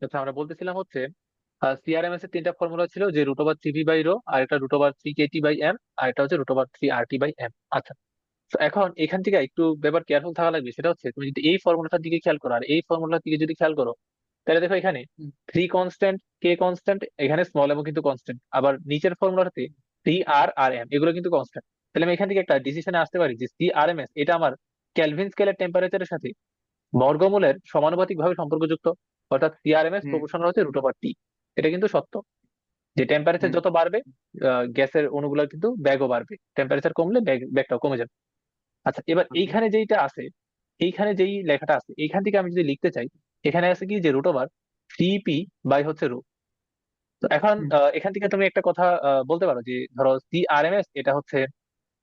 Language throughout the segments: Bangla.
আচ্ছা, আমরা বলতেছিলাম হচ্ছে সিআরএমএস এর তিনটা ফর্মুলা ছিল, যে √3p/ρ, আর একটা √3kT/m, আর একটা হচ্ছে √3RT/m। আচ্ছা, তো এখন এখান থেকে একটু ব্যাপার কেয়ারফুল থাকা লাগবে। সেটা হচ্ছে তুমি যদি এই ফর্মুলাটার দিকে খেয়াল করো আর এই ফর্মুলার দিকে যদি খেয়াল করো, তাহলে দেখো এখানে থ্রি কনস্ট্যান্ট, কে কনস্ট্যান্ট, এখানে স্মল এম কিন্তু কনস্ট্যান্ট, আবার নিচের ফর্মুলাতে CR আর M এগুলো কিন্তু কনস্ট্যান্ট। তাহলে আমি এখান থেকে একটা ডিসিশনে আসতে পারি যে CRMS এটা আমার কেলভিন স্কেলের টেম্পারেচারের সাথে বর্গমূলের সমানুপাতিক ভাবে সম্পর্কযুক্ত। অর্থাৎ সিআরএমএস হুম প্রপোর্শনাল হচ্ছে √T। এটা কিন্তু সত্য যে টেম্পারেচার হুম যত বাড়বে গ্যাসের অণুগুলোর কিন্তু ব্যাগও বাড়বে, টেম্পারেচার কমলে ব্যাগটাও কমে যাবে। আচ্ছা, এবার আচ্ছা এইখানে যেইটা আছে, এইখানে যেই লেখাটা আছে, এইখান থেকে আমি যদি লিখতে চাই, এখানে আছে কি যে √3p/ρ। তো এখন হুম এখান থেকে তুমি একটা কথা বলতে পারো যে ধরো সিআরএমএস এটা হচ্ছে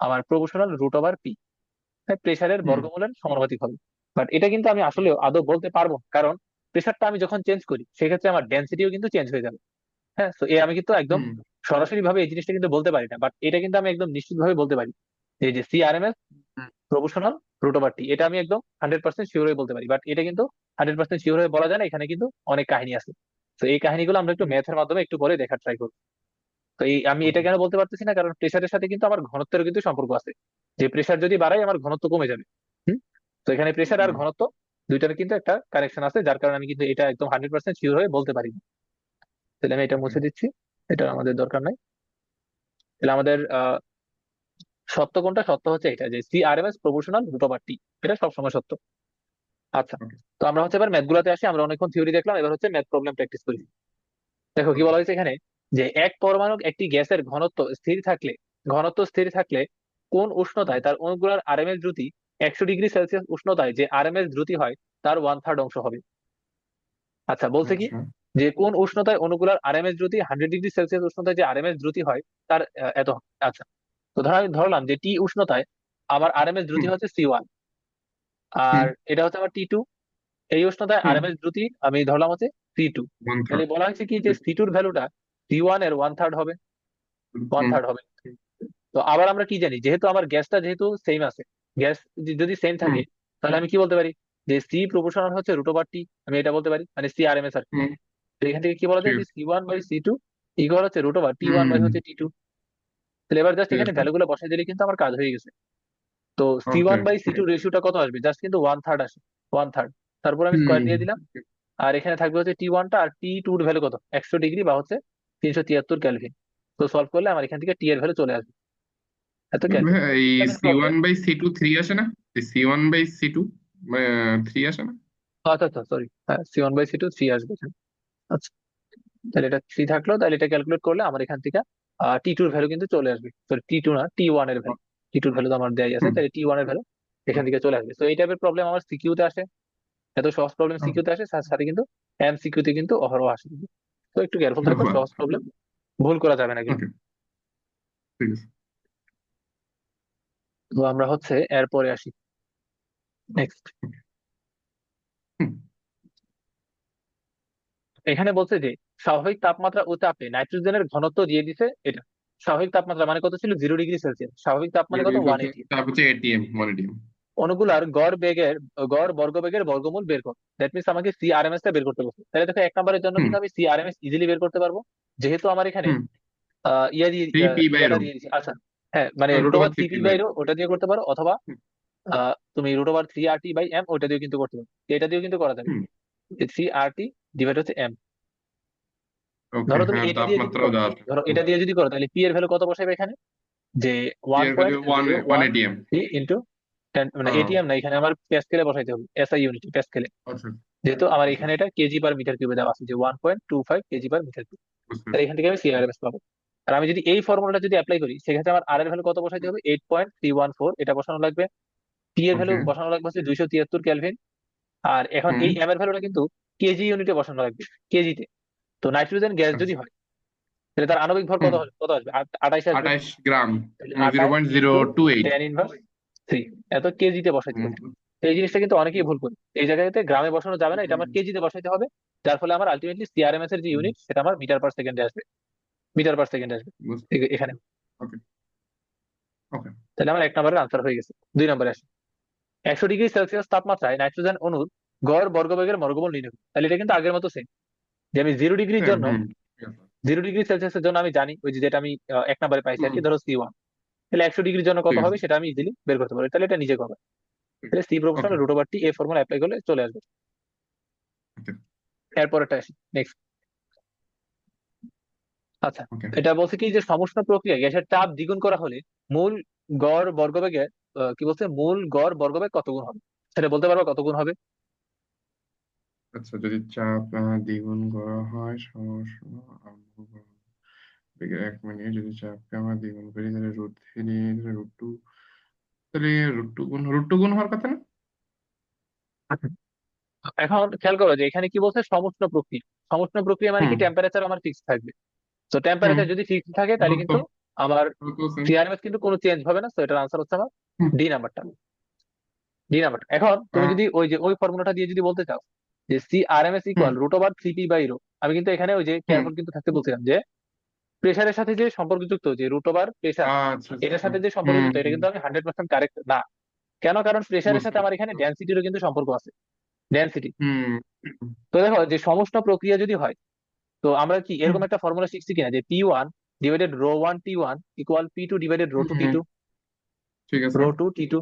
আমার প্রপোর্শনাল √P, প্রেসারের হুম বর্গমূলের সমানুপাতিক হবে। বাট এটা কিন্তু আমি আসলে আদৌ বলতে পারবো না, কারণ প্রেসারটা আমি যখন চেঞ্জ করি সেক্ষেত্রে আমার ডেন্সিটিও কিন্তু চেঞ্জ হয়ে যাবে। হ্যাঁ, তো আমি কিন্তু একদম হুম সরাসরি ভাবে এই জিনিসটা কিন্তু বলতে পারি না, বাট এটা কিন্তু আমি একদম নিশ্চিত ভাবে বলতে পারি এই যে সিআরএমএস হুম প্রপোর্শনাল √T, এটা আমি একদম 100% শিওর হয়ে বলতে পারি। বাট এটা কিন্তু 100% শিওর হয়ে বলা যায় না, এখানে কিন্তু অনেক কাহিনী আছে। তো এই কাহিনীগুলো আমরা একটু হুম ম্যাথের মাধ্যমে একটু পরে দেখার ট্রাই করবো। তো আমি এটা ওকে কেন বলতে পারতেছি না, কারণ প্রেসারের সাথে কিন্তু আমার ঘনত্বের কিন্তু সম্পর্ক আছে। যে প্রেসার যদি বাড়াই আমার ঘনত্ব কমে যাবে। হুম। তো এখানে প্রেসার আর হুম ঘনত্ব দুইটার কিন্তু একটা কানেকশন আছে, যার কারণে আমি কিন্তু এটা একদম 100% শিওর হয়ে বলতে পারি না। তাহলে আমি এটা ওকে মুছে দিচ্ছি, এটা আমাদের দরকার নাই। তাহলে আমাদের সত্য কোনটা? সত্য হচ্ছে এটা যে সিআরএমএস প্রপোর্শনাল √T, এটা সবসময় সত্য। আচ্ছা, ওকে তো আমরা হচ্ছে এবার ম্যাথ গুলাতে আসি। আমরা অনেকক্ষণ থিওরি দেখলাম, এবার হচ্ছে ম্যাথ প্রবলেম প্র্যাকটিস করি। দেখো কি ওকে বলা হয়েছে এখানে, যে এক পরমাণু একটি গ্যাসের ঘনত্ব স্থির থাকলে কোন উষ্ণতায় তার অণুগুলার আরএমএস দ্রুতি 100°C উষ্ণতায় যে আরএমএস দ্রুতি হয় তার 1/3 অংশ হবে। আচ্ছা, বলছে কি আচ্ছা যে কোন উষ্ণতায় অণুগুলার আরএমএস দ্রুতি 100°C উষ্ণতায় যে আরএমএস দ্রুতি হয় তার এত। আচ্ছা, তো আমি ধরলাম যে টি উষ্ণতায় আমার আরএমএস দ্রুতি হুম হচ্ছে C1, আর হুম এটা হচ্ছে আমার T2। এই উষ্ণতায় হুম আরএমএস দ্রুতি আমি ধরলাম হচ্ছে C2। ওয়ান তাহলে থার্ড বলা হয়েছে কি যে C2 এর ভ্যালুটা C1 এর 1/3 হবে, ওয়ান হুম থার্ড হবে। তো আবার আমরা কি জানি, যেহেতু আমার গ্যাসটা যেহেতু সেম আছে, গ্যাস যদি সেম হুম থাকে, তাহলে আমি কি বলতে পারি যে সি প্রপোর্শনাল হচ্ছে √T। আমি এটা বলতে পারি, মানে সিআরএমএস আর কি। হুম তো এখান থেকে কি বলা ঠিক যায় যে আছে C1/C2 ইকুয়াল হচ্ছে √T1 হুম হচ্ছে T2। তাহলে এবার জাস্ট ঠিক এখানে আছে ভ্যালুগুলো বসাই দিলে কিন্তু আমার কাজ হয়ে গেছে। তো C okay one by C two রেশিওটা কত আসবে? জাস্ট কিন্তু 1/3 আসে, 1/3। তারপর আমি স্কোয়ার হুম দিয়ে দিলাম, আর এখানে থাকবে হচ্ছে T1টা, আর T2 এর ভ্যালু কত? 100° বা হচ্ছে 373 কেলভিন। তো সলভ করলে আমার এখান থেকে টি এর ভ্যালু চলে আসবে। এত ক্যালকুলেট এই C problem. One by C two three আসে না C1/C2 থ্রি আসে না আচ্ছা আচ্ছা, সরি, হ্যাঁ, C1/C2 3 আসবে এখানে। আচ্ছা, তাহলে এটা 3 থাকলো, তাহলে এটা ক্যালকুলেট করলে আমার এখান থেকে T2 এর ভ্যালু কিন্তু চলে আসবে। সরি, T2 না, T1 এর ভ্যালু। T2 এর ভ্যালু তো আমার দেয়াই আছে, হুম তাহলে T1 এর ভ্যালু এখান থেকে চলে আসবে। তো এই টাইপের প্রবলেম আমার সিকিউতে আসে, এত সহজ প্রবলেম ওকে সিকিউতে আসে, সাথে সাথে কিন্তু এমসিকিউতে কিন্তু অহরহ আসে। তো একটু কেয়ারফুল থাকো, সহজ প্রবলেম ভুল করা যাবে না কিন্তু। ওকে ঠিক আছে তো আমরা হচ্ছে এরপরে আসি নেক্সট। হুম এখানে বলছে যে স্বাভাবিক তাপমাত্রা ও চাপে নাইট্রোজেনের ঘনত্ব দিয়ে দিছে এটা। স্বাভাবিক তাপমাত্রা মানে কত ছিল? 0°C। স্বাভাবিক তাপ মানে কত? 180। তারপর হচ্ছে এটিএম ওয়ান এটিএম অনুগুলার গড় বর্গবেগের বর্গমূল বের কর। দ্যাট মিনস আমাকে সিআরএমএস টা বের করতে বলছে। তাহলে দেখো 1 নম্বরের জন্য হুম কিন্তু আমি সিআরএমএস ইজিলি বের করতে পারবো, যেহেতু আমার এখানে হুম ইয়া দিয়ে থ্রি পি বাই ইয়াটা রো দিয়ে দিচ্ছে। আচ্ছা, হ্যাঁ, মানে root over three P by √3p/ρ ওটা দিয়ে করতে পারো, অথবা তুমি √3RT/m ওটা দিয়েও কিন্তু করতে পারো। এটা দিয়েও কিন্তু করা যাবে, হুম যে 3RT ডিভাইড হচ্ছে m। ওকে ধরো তুমি হ্যাঁ এটা দিয়ে যদি তাপমাত্রাও করো, দেওয়া আছে ধরো এটা দিয়ে যদি করো, তাহলে পি এর ভ্যালু কত বসাবে এখানে? যে পি ওয়ান এর value point one zero one one ATM three into ten, মানে এটিএম না, এখানে আমার প্যাসকেলে বসাইতে হবে, এসআই ইউনিট প্যাসকেলে। আচ্ছা যেহেতু আমার আচ্ছা এখানে এটা কেজি/মিটার কিউবে দেওয়া আছে, যে 1.25 কেজি/মিটার কিউব। বুঝতে তাহলে পেরেছি এখান থেকে আমি সিআরএমএস পাবো। আর আমি যদি এই ফর্মুলাটা যদি অ্যাপ্লাই করি, সেক্ষেত্রে আমার আর এর ভ্যালু কত বসাইতে হবে? 8.314, এটা বসানো লাগবে। পি এর ভ্যালু ওকে বসানো লাগবে হচ্ছে 273 কেলভিন। আর এখন হুম এই এম এর ভ্যালুটা কিন্তু কেজি ইউনিটে বসানো লাগবে, কেজিতে। তো নাইট্রোজেন গ্যাস যদি আচ্ছা হয়, তাহলে তার আণবিক ভর কত হুম কত আসবে? 28 আসবে। 28 গ্রাম তাহলে zero 28 point zero into two eight 10⁻³ এত কেজিতে বসাইতে হুম হবে। তো এই জিনিসটা কিন্তু অনেকেই ভুল করে, এই জায়গাতে গ্রামে বসানো যাবে না, এটা আমার কেজিতে বসাইতে হবে। যার ফলে আমার আলটিমেটলি সিআরএমএস এর যে ইউনিট সেটা আমার মিটার/সেকেন্ডে আসবে, মিটার/সেকেন্ডে আসবে এখানে। ওকে ওকে তাহলে আমার 1 নম্বরের আনসার হয়ে গেছে। 2 নম্বরে আসি। 100°C তাপমাত্রায় নাইট্রোজেন অণুর গড় বর্গবেগের বর্গমূল নির্ণয় করো। তাহলে এটা কিন্তু আগের মতো সেম। যে আমি 0 ডিগ্রির সেম। জন্য, হুম, ঠিক আছে। 0 ডিগ্রি সেলসিয়াসের জন্য আমি জানি ওই যে যেটা আমি 1 নম্বরে পাইছি আর হুম, কি, ধরো C1, তাহলে 100 ডিগ্রির জন্য কত ঠিক আছে। হবে সেটা আমি ইজিলি বের করতে পারি, তাহলে এটা নিজে করবে। তাহলে সি প্রপোর্শনাল ওকে। রুট ওভার টি এই ফর্মুলা অ্যাপ্লাই করলে চলে আসবে। ওকে। এরপরটা আসি, নেক্সট। আচ্ছা, ওকে। এটা বলছে কি যে সমুষ্ণ প্রক্রিয়া গ্যাসের চাপ দ্বিগুণ করা হলে মূল গড় বর্গবেগের কি বলছে, মূল গড় বর্গবেগ কত গুণ হবে, সেটা বলতে পারবো কত গুণ হবে? আচ্ছা, যদি চাপ দ্বিগুণ করা হয় সমস্যা, এক মিনিট, যদি চাপকে আমরা দ্বিগুণ করি তাহলে √3, তাহলে √2, তাহলে √2 গুণ হওয়ার কথা না? আচ্ছা, এখন খেয়াল করো যে এখানে কি বলছে, সমুষ্ণ প্রক্রিয়া। সমুষ্ণ প্রক্রিয়া মানে কি, হুম। টেম্পারেচার আমার ফিক্স থাকবে। তো হুম। টেম্পারেচার যদি ফিক্স থাকে তাহলে দ্রুত। কিন্তু আমার দ্রুত সেম। সিআরএমএস কিন্তু কোনো চেঞ্জ হবে না, তো এটার আনসার হচ্ছে আমার হুম। ডি নাম্বারটা। ডি নাম্বারটা। এখন তুমি আহ, যদি ওই যে ওই ফর্মুলাটা দিয়ে যদি বলতে চাও যে সিআরএমএস হুম। ইকুয়াল √3p/ρ, আমি কিন্তু এখানে ওই যে হুম। কেয়ারফুল কিন্তু থাকতে বলছিলাম যে প্রেশারের সাথে যে সম্পর্কযুক্ত, যে √প্রেশার, আচ্ছা, আচ্ছা। এটার সাথে যে হুম। সম্পর্কযুক্ত, এটা কিন্তু আমি 100% কারেক্ট না। কেন? কারণ প্রেশারের বুঝতে সাথে আমার এখানে পারছি। ডেনসিটিরও কিন্তু সম্পর্ক আছে, ডেনসিটি। হুম। তো দেখো যে সমুষ্ণ প্রক্রিয়া যদি হয়, তো আমরা কি হুম। এরকম একটা ফর্মুলা শিখছি কিনা যে P1 / ρ1T1 = P2 / ρ2T2, ঠিক আছে। ρ2T2।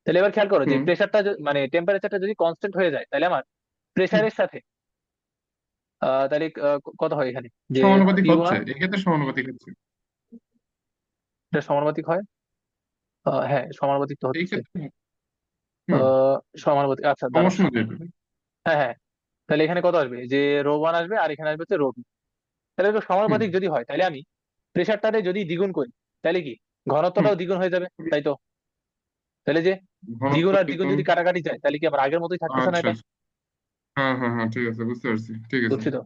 তাহলে এবার খেয়াল করো যে হুম। প্রেশারটা মানে টেম্পারেচারটা যদি কনস্ট্যান্ট হয়ে যায়, তাহলে আমার হুম। প্রেশারের সাথে তাহলে কত হয় এখানে, যে সমানুপাতিক পি হচ্ছে, ওয়ান এক্ষেত্রে সমানুপাতিক হচ্ছে। এটা সমানুপাতিক হয়। হ্যাঁ, সমানুপাতিক তো এই হচ্ছে। ক্ষেত্রে। হুম। আহ, সমানুপাতিক, আচ্ছা দাঁড়াও। সমষ্ণ যেহেতু। হ্যাঁ হ্যাঁ, তাহলে এখানে কত আসবে, যে ρ1 আসবে আর এখানে আসবে হচ্ছে ρ2। তাহলে তো হুম। সমানুপাতিক যদি হয়, তাহলে আমি প্রেশারটারে যদি দ্বিগুণ করি, তাহলে কি হুম। ঘনত্বটাও দ্বিগুণ হয়ে যাবে, তাই তো? তাহলে যে ঘনত্ব দ্বিগুণ আর দ্বিগুণ দ্বিগুণ। যদি কাটাকাটি যায়, তাহলে কি আবার আগের মতোই থাকতেছে না আচ্ছা, এটা? আচ্ছা। হ্যাঁ, হ্যাঁ, হ্যাঁ, ঠিক আছে, বুঝতে পারছি, ঠিক আছে। বুঝছি তো।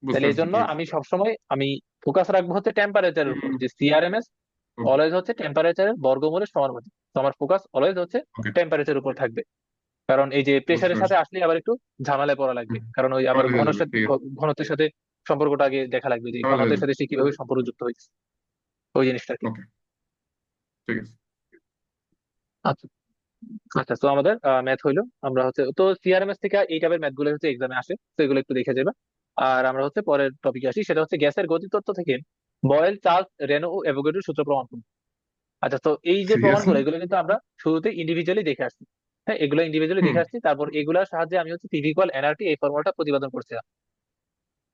বুঝতে তাহলে এই পারছি, জন্য ঠিক আছে। আমি সবসময় আমি ফোকাস রাখবো হচ্ছে টেম্পারেচারের উপর, হুম। যে সিআরএমএস অলওয়েজ হচ্ছে টেম্পারেচারের বর্গমূলের সমানুপাতিক। তো আমার ফোকাস অলওয়েজ হচ্ছে ওকে। টেম্পারেচারের উপর থাকবে। কারণ এই যে বুঝতে প্রেসারের সাথে পারছি। আসলে আবার একটু ঝামেলায় পড়া লাগবে, হুম। কারণ ওই আবার তাহলে হয়ে যাবে, ঠিক আছে। ঘনত্বের সাথে সম্পর্কটা আগে দেখা লাগবে, যে তাহলে হয়ে ঘনত্বের যাবে। সাথে সে কিভাবে সম্পর্ক যুক্ত হয়েছে, ওই জিনিসটা আর কি। ওকে। ঠিক আছে। আচ্ছা। আচ্ছা, তো আমাদের ম্যাথ হইলো, আমরা হচ্ছে তো সিআরএমএস থেকে এই টাইপের ম্যাথ গুলো হচ্ছে এক্সামে আসে, তো এগুলো একটু দেখে যাবে। আর আমরা হচ্ছে পরের টপিকে আসি, সেটা হচ্ছে গ্যাসের গতিতত্ত্ব থেকে বয়েল, চার্লস, রেনো ও অ্যাভোগাড্রোর সূত্র প্রমাণ করুন। আচ্ছা, তো এই যে সিরিয়াসলি? প্রমাণগুলো, এগুলো কিন্তু আমরা শুরুতে ইন্ডিভিজুয়ালি দেখে আসছি। হ্যাঁ, এগুলো ইন্ডিভিজুয়ালি হুম। দেখে আসছি, তারপর এগুলোর সাহায্যে আমি হচ্ছে P=nRT এই ফর্মুলাটা প্রতিপাদন করছিলাম।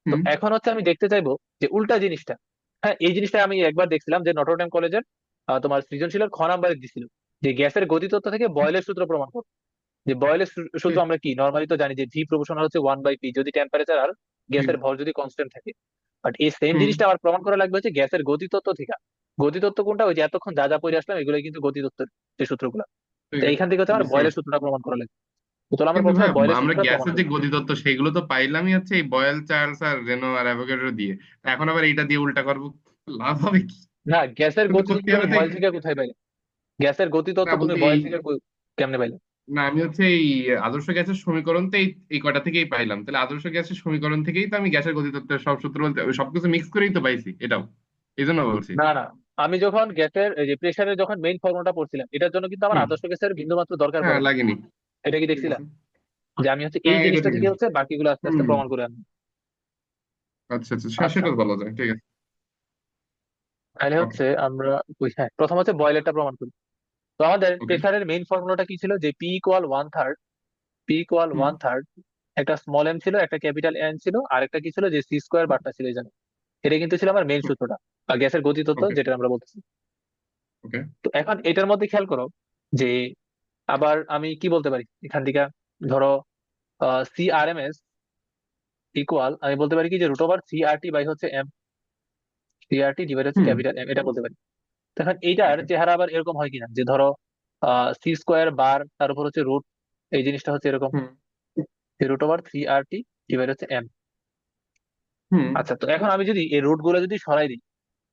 তো হুম। এখন হচ্ছে আমি দেখতে চাইবো যে উল্টা জিনিসটা। হ্যাঁ, এই জিনিসটা আমি একবার দেখছিলাম যে নটরডেম কলেজের তোমার সৃজনশীলের খ নাম্বারে দিছিল, যে গ্যাসের গতিতত্ত্ব থেকে বয়েলের সূত্র প্রমাণ করো। যে বয়েলের সূত্র ঠিক। আমরা কি নর্মালি তো জানি যে ভি প্রপোর্শনাল হচ্ছে 1/p, যদি টেম্পারেচার আর ঠিক। গ্যাসের ভর যদি কনস্ট্যান্ট থাকে। বাট এই সেম হুম। জিনিসটা আমার প্রমাণ করা লাগবে হচ্ছে গ্যাসের গতিতত্ত্ব থেকে। গতিতত্ত্ব কোনটা, ওই যে এতক্ষণ যা যা পড়ে আসলাম এগুলোই কিন্তু গতিতত্ত্বের যে সূত্রগুলো। ঠিক তো আছে, এইখান থেকে হচ্ছে আমার বুঝতে বয়েলের পারছি। সূত্রটা প্রমাণ করা লাগবে। তো চলো আমরা কিন্তু প্রথমে ভাই, বয়েলের আমরা সূত্রটা প্রমাণ গ্যাসের যে করি। গতিতত্ত্ব সেগুলো তো পাইলামই হচ্ছে এই বয়েল, চার্লস আর রেনো আর অ্যাভোগাড্রো দিয়ে। এখন আবার এইটা দিয়ে উল্টা করবো, লাভ হবে কি? না, গ্যাসের কিন্তু করতে গতিতত্ত্ব তুমি হবে তাই। বয়েল থেকে কোথায় পাইলে? গ্যাসের না, গতিতত্ত্ব তুমি বলতে এই, বয়েল থেকে কেমনে পাইলে? না আমি হচ্ছে এই আদর্শ গ্যাসের সমীকরণ তো এই কয়টা থেকেই পাইলাম, তাহলে আদর্শ গ্যাসের সমীকরণ থেকেই তো আমি গ্যাসের গতিতত্ত্বের সব সূত্র বলতে সবকিছু মিক্স করেই তো পাইছি এটাও, এই জন্য বলছি। না না, আমি যখন গ্যাসের এই যে প্রেসারের যখন মেইন ফর্মুলাটা পড়ছিলাম, এটার জন্য কিন্তু আমার হুম। আদর্শ গ্যাসের বিন্দু মাত্র দরকার হ্যাঁ, পড়ে না। লাগেনি। এটা কি ঠিক দেখছিলা আছে। যে আমি হচ্ছে এই হ্যাঁ, এটা জিনিসটা ঠিক থেকে আছে। হচ্ছে বাকিগুলো আস্তে আস্তে হুম। প্রমাণ করে আনবো। আচ্ছা, আচ্ছা, আচ্ছা, সেটা তো বলা যায়, ঠিক আছে। তাহলে ওকে। হচ্ছে আমরা হ্যাঁ, প্রথম হচ্ছে বয়লেরটা প্রমাণ করি। তো আমাদের ওকে। প্রেসারের মেইন ফর্মুলাটা কি ছিল, যে P equal hmm. One third, একটা স্মল এম ছিল, একটা ক্যাপিটাল এন ছিল, আর একটা কি ছিল, যে সি স্কোয়ার বারটা ছিল এই জায়গায়। এটা কিন্তু ছিল আমার মেইন হুম। সূত্রটা, বা গ্যাসের গতিতত্ত্ব ওকে। যেটা আমরা বলতেছি। ওকে। তো এখন এটার মধ্যে খেয়াল করো যে আবার আমি কি বলতে পারি এখান থেকে, ধরো সিআরএমএস ইকুয়াল, আমি বলতে পারি কি যে √CRT বাই হচ্ছে এম, সিআরটি ডিভাইড হচ্ছে হুম। ক্যাপিটাল এম, এটা বলতে পারি। তখন এইটার ওকে। চেহারা আবার এরকম হয় কিনা, যে ধরো সি স্কোয়ার বার তার উপর হচ্ছে রুট, এই জিনিসটা হচ্ছে এরকম, হুম। যে √CRT ডিভাইড হচ্ছে এম। হুম। আচ্ছা, তো এখন আমি যদি এই রুট গুলো যদি সরাই দিই,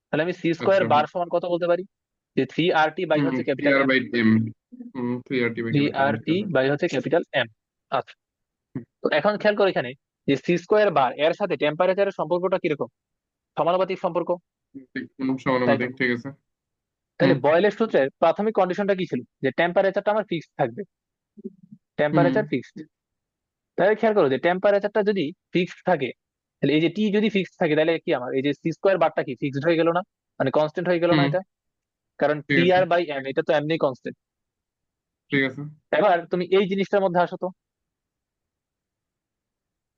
তাহলে আমি সি স্কোয়ার আচ্ছা। বার সমান কত বলতে পারি, যে 3RT বাই হুম। হচ্ছে three capital R M. By M. Hmm, 3RT by three capital R M, ঠিক টি আছে। বাই হচ্ছে ক্যাপিটাল এম। আচ্ছা, তো এখন খেয়াল করো এখানে যে সি স্কোয়ার বার এর সাথে টেম্পারেচারের সম্পর্কটা কিরকম, সমানুপাতিক সম্পর্ক, ঠিক, হুম, তাই তো? সমানুপাতিক, ঠিক আছে। তাহলে হুম। বয়েলের সূত্রের প্রাথমিক কন্ডিশনটা কি ছিল, যে টেম্পারেচারটা আমার ফিক্সড থাকবে, হুম। Temperature fixed. তাহলে খেয়াল করো যে টেম্পারেচারটা যদি ফিক্সড থাকে, তাহলে এই যে টি যদি ফিক্সড থাকে তাহলে কি আমার এই যে সি স্কোয়ার বারটা কি ফিক্সড হয়ে গেল না, মানে কনস্ট্যান্ট হয়ে গেল না হুম। এটা, কারণ ঠিক পি আছে। আর বাই এম এটা তো এমনি কনস্ট্যান্ট। ঠিক আছে। এবার তুমি এই জিনিসটার মধ্যে আসো তো।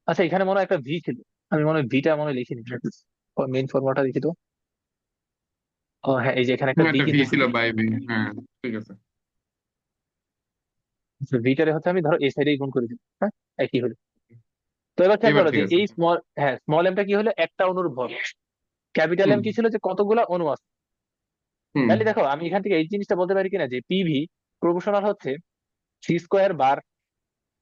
আচ্ছা এখানে মনে হয় একটা ভি ছিল, আমি মনে হয় ভিটা মনে হয় লিখিনি, মেইন ফর্মুলাটা দেখি তো। ও হ্যাঁ, এই যে এখানে একটা ভি একটা ভি কিন্তু ছিল। ছিল বাই ভি, হ্যাঁ। ঠিক আছে। ভিটারে হচ্ছে আমি ধরো এই সাইডেই গুণ করে দিই, হ্যাঁ, একই হলো। তো এবার খেয়াল এবার করো ঠিক যে আছে। এই স্মল, হ্যাঁ স্মল এমটা কি হলো, একটা অণুর ভর। ক্যাপিটাল হুম। এম কি ছিল, যে কতগুলা অণু আছে। হুম। তাহলে দেখো আমি এখান থেকে এই জিনিসটা বলতে পারি কিনা যে পিভি প্রপোর্শনাল হচ্ছে সি স্কোয়ার বার,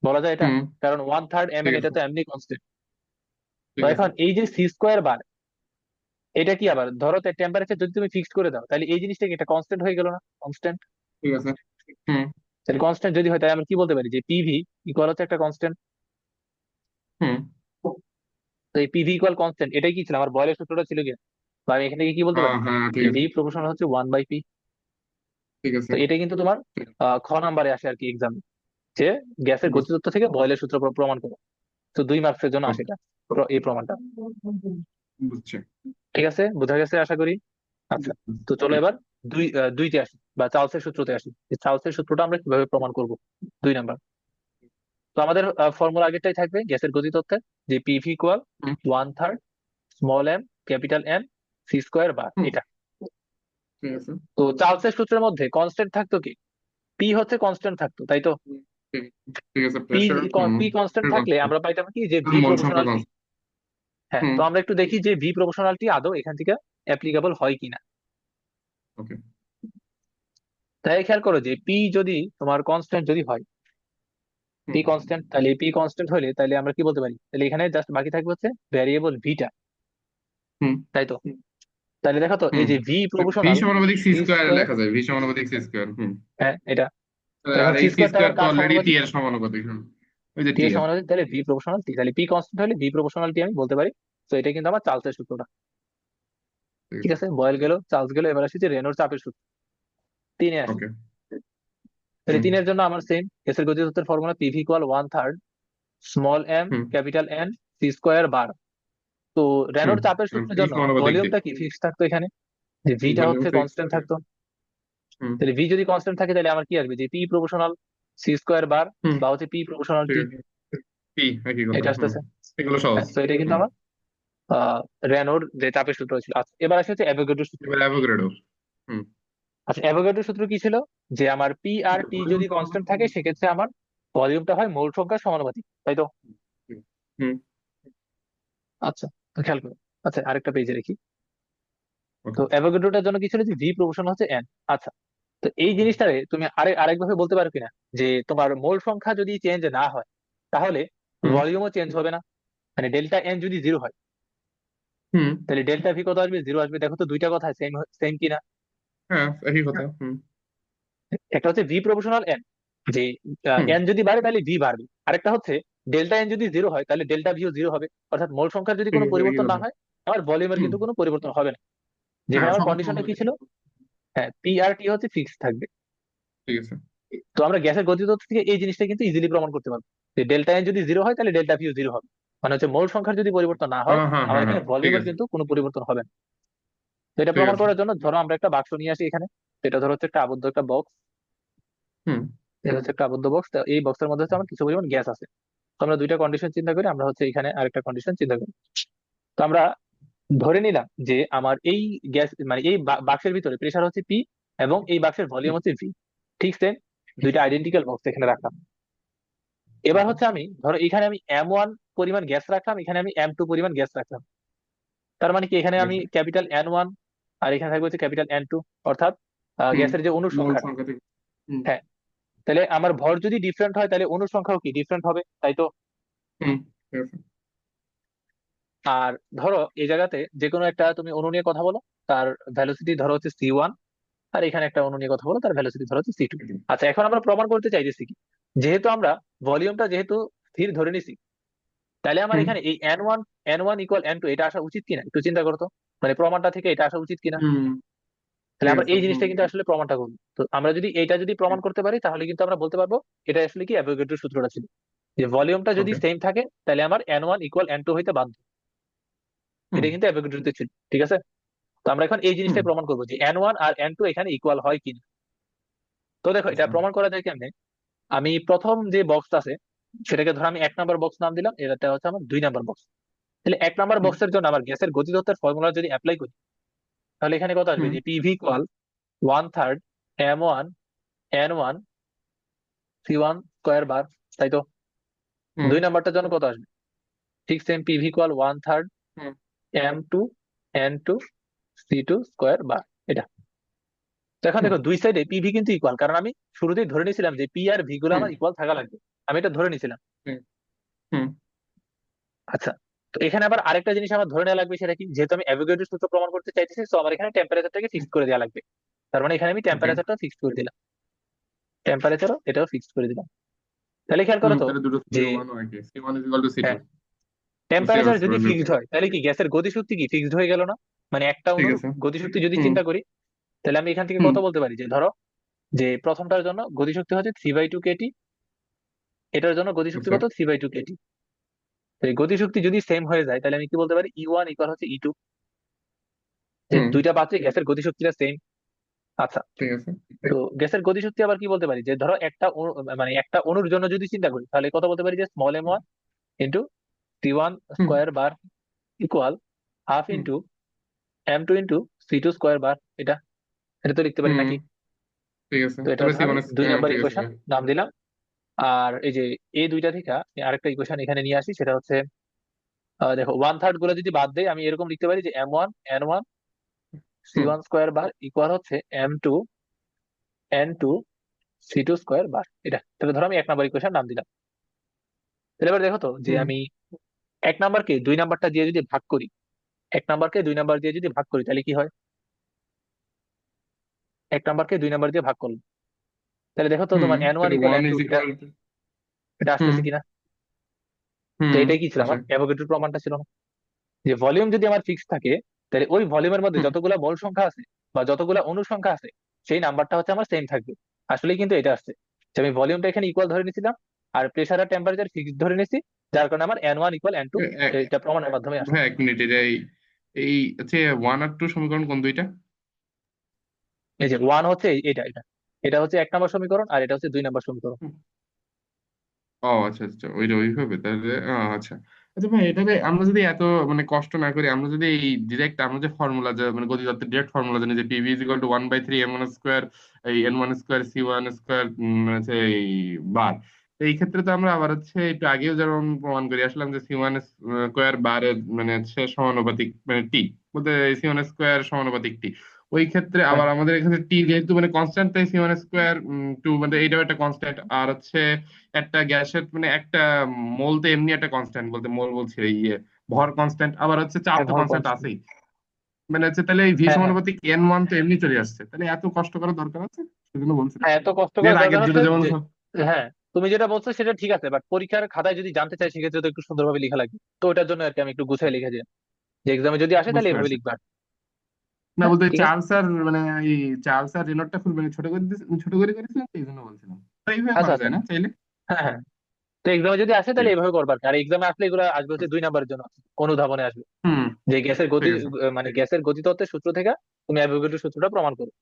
বলা যায় এটা, হুম। কারণ ওয়ান থার্ড এম ঠিক এন এটা আছে। তো এমনি কনস্ট্যান্ট। তো ঠিক আছে। এখন এই যে সি স্কোয়ার বার, এটা কি আবার ধরো টেম্পারেচার যদি তুমি ফিক্স করে দাও তাহলে এই জিনিসটা কি এটা কনস্ট্যান্ট হয়ে গেল না, কনস্ট্যান্ট। ঠিক আছে। হুম। তাহলে কনস্ট্যান্ট যদি হয় তাহলে আমরা কি বলতে পারি যে পিভি ইকুয়াল হচ্ছে একটা কনস্ট্যান্ট। হুম। তো এই পিভি ইকুয়াল কনস্ট্যান্ট এটাই কি ছিল আমার বয়লের সূত্রটা ছিল কি, বা আমি এখান থেকে কি বলতে হ্যাঁ পারি হ্যাঁ, ঠিক যে আছে। ভি প্রপোর্শনাল হচ্ছে ওয়ান বাই পি। ঠিক আছে। তো এটা কিন্তু তোমার খ নাম্বারে আসে আর কি এক্সাম, যে গ্যাসের বুঝ- গতিতত্ত্ব থেকে বয়লের সূত্র প্রমাণ করো। তো 2 মার্কসের জন্য আসে বুঝ- এটা, এই প্রমাণটা। বুঝছি। ঠিক আছে, বোঝা গেছে আশা করি। আচ্ছা, তো চলো হুম। এবার দুইতে আসি, বা চার্লসের সূত্রতে আসি। এই চার্লসের সূত্রটা আমরা কিভাবে প্রমাণ করব, 2 নাম্বার। তো আমাদের ফর্মুলা আগেরটাই থাকবে গ্যাসের গতিতত্ত্বের, যে PV equal hmm. One third small M capital M C square bar hmm. এটা। ঠিক আছে। তো চার্লসের সূত্রের মধ্যে কনস্ট্যান্ট থাকতো কি, পি হচ্ছে কনস্ট্যান্ট থাকতো, তাই তো। হুম, ঠিক। ঠিক আছে, পি প্রেশার। হুম। পি কনস্ট্যান্ট থাকলে আমরা পাইতাম কি যে ভি মোল সংখ্যা প্রপোর্শনাল টি। কনস্ট্যান্ট। হ্যাঁ, হুম। তো আমরা একটু দেখি যে ভি প্রপোর্শনাল টি আদৌ এখান থেকে অ্যাপ্লিকেবল হয় কিনা। ওকে। তাই খেয়াল করো যে পি যদি তোমার কনস্ট্যান্ট যদি হয়, পি হুম। কনস্ট্যান্ট, তাহলে পি কনস্ট্যান্ট হলে তাহলে আমরা কি বলতে পারি, তাহলে এখানে জাস্ট বাকি থাকবে হচ্ছে ভ্যারিয়েবল ভিটা, হুম। তাই তো। তাহলে দেখো তো এই হুম। যে ভি ভি প্রপোর্শনাল সমানুপাতিক সি সি স্কোয়ার স্কোয়ার, লেখা যায়, ভি সমানুপাতিক সি স্কোয়ার। হুম। হ্যাঁ এটা। তো আর এখন সি এই সি স্কোয়ারটা স্কোয়ার আবার তো কার অলরেডি টি সমানুপাতিক, এর সমানুপাতিক। হুম। ওই যে টি টি এর এর। সমানুপাতিক, তাহলে ভি প্রপোর্শনাল টি, তাহলে পি কনস্ট্যান্ট হলে ভি প্রপোর্শনাল টি আমি বলতে পারি। তো এটা কিন্তু আমার চার্লসের সূত্রটা। ঠিক ঠিক আছে। আছে, বয়েল গেল, চার্লস গেল, এবার আসি যে রেনোর চাপের সূত্র, 3-এ আসি। ওকে। তাহলে হুম। 3-এর জন্য আমার সেম গ্যাসের গতিতত্ত্বের formula PV equal one third small M hmm. Capital N C square bar. তো হুম। রেনোর চাপের সূত্রের পি জন্য সমানুপাতিক ডি। ভলিউমটা কি ফিক্স থাকতো এখানে, যে ভিটা ভলিউম হচ্ছে ফিক্স কনস্ট্যান্ট থাকে। থাকতো। হুম। তাহলে ভি যদি কনস্ট্যান্ট থাকে তাহলে আমার কি আসবে, যে P proportional C square bar, হুম। বা হচ্ছে পি প্রপোর্শনাল ঠিক টি, আছে। পি, একই কথা। এটা হুম। আসতেছে। এগুলো সহজ। হ্যাঁ, তো এটা কিন্তু হুম। আমার রেনোর যে চাপের সূত্র ছিল। আচ্ছা এবার আসে হচ্ছে অ্যাভোগাড্রোর সূত্র। এবার অ্যাভোগাড্রো। হুম। আচ্ছা অ্যাভোগাড্রোর সূত্র কি ছিল, যে আমার পি আর টি যদি কনস্ট্যান্ট থাকে সেক্ষেত্রে আমার ভলিউমটা হয় মোল সংখ্যার সমানুপাতিক, তাই তো। হুম। আচ্ছা, তো খেয়াল করো। আচ্ছা আরেকটা পেজে দেখি। তো ওকে। অ্যাভোগাড্রোটার জন্য কি ছিল, যে ভি প্রপোর্শনাল হচ্ছে এন। আচ্ছা, তো এই জিনিসটারে তুমি আরেকভাবে বলতে পারো কিনা, যে তোমার মোল সংখ্যা যদি চেঞ্জ না হয় তাহলে হুম। ভলিউমও চেঞ্জ হবে না। মানে ডেল্টা এন যদি 0 হয় হুম। তাহলে ডেল্টা ভি কত আসবে, 0 আসবে। দেখো তো দুইটা কথা সেম, সেম কিনা। হ্যাঁ, একই কথা। হুম। একটা হচ্ছে ভি প্রপোর্শনাল এন, যে হুম। এন যদি বাড়ে তাহলে ভি বাড়বে। আরেকটা হচ্ছে ডেল্টা এন যদি 0 হয় তাহলে ডেল্টা ভিও 0 হবে। অর্থাৎ মোল সংখ্যার যদি ঠিক কোনো আছে, একই পরিবর্তন না কথা। হয় আমার ভলিউমের হুম। কিন্তু কোনো পরিবর্তন হবে না। যেখানে হ্যাঁ, আমার সমান কন্ডিশনটা কি সমানুপাতিক। ছিল, হ্যাঁ পি আর টি হচ্ছে ফিক্স থাকবে। ঠিক আছে। তো আমরা গ্যাসের গতিতত্ত্ব থেকে এই জিনিসটা কিন্তু ইজিলি প্রমাণ করতে পারবো, যে ডেল্টা এন যদি 0 হয় তাহলে ডেল্টা ভিও 0 হবে। মানে হচ্ছে মোল সংখ্যার যদি পরিবর্তন না হয় হ্যাঁ হ্যাঁ আমার হ্যাঁ এখানে হ্যাঁ, ঠিক ভলিউমের আছে। কিন্তু কোনো পরিবর্তন হবে না। তো এটা ঠিক প্রমাণ আছে। করার জন্য ধরো আমরা একটা বাক্স নিয়ে আসি এখানে, সেটা ধরো হচ্ছে একটা আবদ্ধ একটা বক্স। হুম। এটা হচ্ছে একটা আবদ্ধ বক্স, তো এই বক্সের মধ্যে হচ্ছে আমার কিছু পরিমাণ গ্যাস আছে। তো আমরা দুইটা কন্ডিশন চিন্তা করি, আমরা হচ্ছে এখানে আরেকটা কন্ডিশন চিন্তা করি। তো আমরা ধরে নিলাম যে আমার এই গ্যাস মানে এই বাক্সের ভিতরে প্রেসার হচ্ছে পি, এবং এই বাক্সের ভলিউম হচ্ছে ভি। ঠিক সেম, দুইটা আইডেন্টিক্যাল বক্স এখানে রাখলাম। এবার ওকে। হচ্ছে আমি ধরো এখানে আমি M1 পরিমাণ গ্যাস রাখলাম, এখানে আমি M2 পরিমাণ গ্যাস রাখলাম। তার মানে কি এখানে ঠিক আমি আছে। ক্যাপিটাল N1 আর এখানে থাকবে হচ্ছে ক্যাপিটাল N2, অর্থাৎ হুম। গ্যাসের যে অণুর মোল সংখ্যাটা। সংখ্যা থেকে। হুম। হ্যাঁ, তাহলে আমার ভর যদি ডিফারেন্ট হয় তাহলে অণুর সংখ্যাও কি ডিফারেন্ট হবে, তাই তো। হুম। ঠিক আছে। আর ধরো এই জায়গাতে যে কোনো একটা তুমি অণু নিয়ে কথা বলো, তার ভ্যালোসিটি ধরো হচ্ছে C1, আর এখানে একটা অণু নিয়ে কথা বলো তার ভ্যালোসিটি ধরো হচ্ছে C2। আচ্ছা এখন আমরা প্রমাণ করতে চাইতেছি কি, যেহেতু আমরা ভলিউমটা যেহেতু স্থির ধরে নিছি, তাহলে আমার হুম। এখানে এই এন ওয়ান ইকুয়াল N2 এটা আসা উচিত কিনা, একটু চিন্তা করতো। মানে প্রমাণটা থেকে এটা আসা উচিত কিনা। হুম। তাহলে ঠিক আমরা আছে। এই হুম। জিনিসটা কিন্তু আসলে প্রমাণটা করবো। তো আমরা যদি এটা যদি প্রমাণ করতে পারি তাহলে কিন্তু আমরা বলতে পারবো এটা আসলে কি অ্যাভোগাড্রোর সূত্রটা ছিল। যে ভলিউমটা যদি ওকে। সেম থাকে তাহলে আমার N1 ইকুয়াল N2 হইতে বাধ্য। হুম। এটা কিন্তু অ্যাভোগাড্রোতে ছিল, ঠিক আছে? তো আমরা এখন এই হুম। জিনিসটাই প্রমাণ করবো যে N1 আর N2 এখানে ইকুয়াল হয় কিনা। তো দেখো এটা আচ্ছা। প্রমাণ করা যায় কেমনে। আমি প্রথম যে বক্সটা আছে সেটাকে ধরো আমি 1 নাম্বার বক্স নাম দিলাম, এটা হচ্ছে আমার 2 নাম্বার বক্স। তাহলে 1 নাম্বার হুম। বক্সের জন্য আমার গ্যাসের গতিতত্ত্বের ফর্মুলা যদি অ্যাপ্লাই করি, তাহলে এখানে কত আসবে হুম। যে PV equal 1/3 M1 N1 C1 square বার, তাই তো? হুম। 2 নাম্বারটার জন্য কত আসবে? ঠিক সেম, পিভি ইকুয়াল 1/3 হুম। M2 N2 C2 square bar, এটা। তো এখন হুম। দেখো দুই সাইডে পিভি কিন্তু ইকুয়াল, কারণ আমি শুরুতেই ধরে নিয়েছিলাম যে পি আর ভি গুলো হুম। আমার ইকুয়াল থাকা লাগবে। আমি এটা ধরে নিয়েছিলাম। হুম। হুম। আচ্ছা, তো এখানে আবার আরেকটা জিনিস আমার ধরে নেওয়া লাগবে, সেটা কি, যেহেতু আমি অ্যাভোগাড্রো সূত্র প্রমাণ করতে চাইতেছি, তো আমার এখানে টেম্পারেচারটাকে হুম। ফিক্স করে দেওয়া লাগবে। তার মানে এখানে আমি ওকে। টেম্পারেচারটা ফিক্স করে দিলাম, টেম্পারেচারও এটাও ফিক্স করে দিলাম। তাহলে খেয়াল হুম। করো তো তাহলে দুটো যে, সমান হয় কি? C1 is equal to C2, হ্যাঁ, তো C1 টেম্পারেচার যদি square root। ফিক্সড হয় তাহলে কি গ্যাসের গতিশক্তি কি ফিক্সড হয়ে গেল না? মানে একটা ঠিক অণুর আছে। গতিশক্তি যদি হুম। চিন্তা করি, তাহলে আমি এখান থেকে হুম। কত বলতে পারি, যে ধরো যে প্রথমটার জন্য গতিশক্তি হচ্ছে 3/2 kT, এটার জন্য গতিশক্তি আচ্ছা। কত, 3/2 kT। তো এই গতিশক্তি যদি সেম হয়ে যায় তাহলে আমি কি বলতে পারি, E1 ইকুয়াল হচ্ছে E2, যে হুম। দুইটা পাত্রে গ্যাসের গতিশক্তিটা সেম। আচ্ছা, ঠিক আছে। তো গ্যাসের গতিশক্তি আবার কি বলতে পারি, যে ধরো একটা মানে একটা অণুর জন্য যদি চিন্তা করি, তাহলে কত বলতে পারি, যে small m1 into C1 hmm. Square bar equal half hmm. Into M2 into C2 square bar, এটা। এটা তো লিখতে পারি হুম। নাকি? ঠিক আছে, তো এটা তাহলে হচ্ছে আমি C1 2 নাম্বার ঠিক আছে ইকুয়েশন ভাই। নাম দিলাম। আর এই যে এই দুইটা থেকে আমি আরেকটা ইকুয়েশন এখানে নিয়ে আসি, সেটা হচ্ছে দেখো 1/3 গুলো যদি বাদ দেই, আমি এরকম লিখতে পারি যে M1 N1 হুম। C1 স্কোয়ার বার ইকুয়াল হচ্ছে M2 N2 C2 square bar, এটা। তাহলে ধরো আমি 1 নাম্বার ইকুয়েশন নাম দিলাম। তাহলে এবার দেখো তো যে হুম। আমি 1 নাম্বারকে 2 নাম্বারটা দিয়ে যদি ভাগ করি, 1 নাম্বারকে 2 নাম্বার দিয়ে যদি ভাগ করি তাহলে কি হয়? 1 নাম্বারকে 2 নাম্বার দিয়ে ভাগ করলাম, তাহলে দেখো তো হুম। তোমার N1 তাহলে ইকুয়াল 1 N2, is এটা equal to। এটা হুম। আসতেছে কিনা? তো হুম। এটাই কি ছিল, আচ্ছা। আমার অ্যাভোগাড্রোর প্রমাণটা ছিল না, যে ভলিউম যদি আমার ফিক্স থাকে, তাহলে ওই ভলিউমের মধ্যে হুম। যতগুলা মোল সংখ্যা আছে বা যতগুলা অণু সংখ্যা আছে, সেই নাম্বারটা হচ্ছে আমার সেম থাকবে। আসলে কিন্তু এটা আসছে যে আমি ভলিউমটা এখানে ইকুয়াল ধরে নিয়েছিলাম, আর প্রেসার আর টেম্পারেচার ফিক্স ধরে নিয়েছি, যার কারণে আমার N1 ইকুয়াল N2, এটা প্রমাণের মাধ্যমে আসছে। ভাই এক মিনিট, এই এই হচ্ছে 1 আর 2 সমীকরণ কোন দুইটা? এই যে ওয়ান হচ্ছে এটা এটা এটা হচ্ছে 1 নাম্বার সমীকরণ, আর এটা হচ্ছে 2 নাম্বার সমীকরণ। হুম। ও আচ্ছা আচ্ছা, ওইটা ওইভাবে তাহলে আচ্ছা। আচ্ছা ভাই, এটাকে আমরা যদি এত মানে কষ্ট না করি, আমরা যদি এই ডিরেক্ট আমরা যে ফর্মুলা, যে মানে গতিতত্ত্বের ডিরেক্ট ফর্মুলা জানি, যে PV is equal to 1/3 M1 square এই N1 স্কোয়ার C1 স্কোয়ার হচ্ছে এই বার। তো এই ক্ষেত্রে তো আমরা আবার হচ্ছে একটু আগেও যেমন প্রমাণ করে আসলাম যে C1 স্কোয়ার বারের মানে হচ্ছে সমানুপাতিক মানে টি, বলতে C1 স্কোয়ার সমানুপাতিক টি। ওই ক্ষেত্রে হ্যাঁ আবার আমাদের এখানে টি যেহেতু মানে কনস্ট্যান্ট, তাই C1 স্কোয়ার টু মানে এইটাও একটা কনস্ট্যান্ট। আর হচ্ছে একটা গ্যাসের মানে একটা মোল তো এমনি একটা কনস্ট্যান্ট, বলতে মোল বলছি এই ভর কনস্ট্যান্ট, আবার হচ্ছে চাপ হ্যাঁ, তো ভর কনস্ট্যান্ট কনস্ট্যান্ট। আছেই। মানে হচ্ছে তাহলে এই ভি হ্যাঁ হ্যাঁ সমানুপাতিক N1 তো এমনি চলে আসছে, তাহলে এত কষ্ট করার দরকার আছে? সেজন্য বলছিলাম হ্যাঁ, এত কষ্ট যে করার এর দরকার আগের হচ্ছে জন্য যেমন যে, হ্যাঁ, তুমি যেটা বলছো সেটা ঠিক আছে, বাট পরীক্ষার খাতায় যদি জানতে চাই সেক্ষেত্রে তো একটু সুন্দরভাবে লেখা লাগবে। তো ওটার জন্য আর কি আমি একটু গুছিয়ে লিখে দিই, যে এক্সামে যদি আসে তাহলে বুঝতে এভাবে পারছি। লিখবা। না হ্যাঁ, বলতে ঠিক আছে। চার্লস আর মানে এই চার্লস আর রেনল্টটা খুব মানে ছোট করে করেছিলেন, তো এই জন্য বলছিলাম। তো এইভাবে আচ্ছা করা আচ্ছা, যায় না চাইলে? হ্যাঁ হ্যাঁ, তো এক্সামে যদি আসে ঠিক তাহলে আছে। এভাবে করবার, আর এক্সামে আসলে এগুলো আসবে হচ্ছে 2 নাম্বারের জন্য, অনুধাবনে আসবে, হুম। যে গ্যাসের গতি, ঠিক আছে। মানে গ্যাসের গতিতত্ত্বের সূত্র থেকে তুমি অ্যাভোগাড্রো সূত্রটা প্রমাণ করো।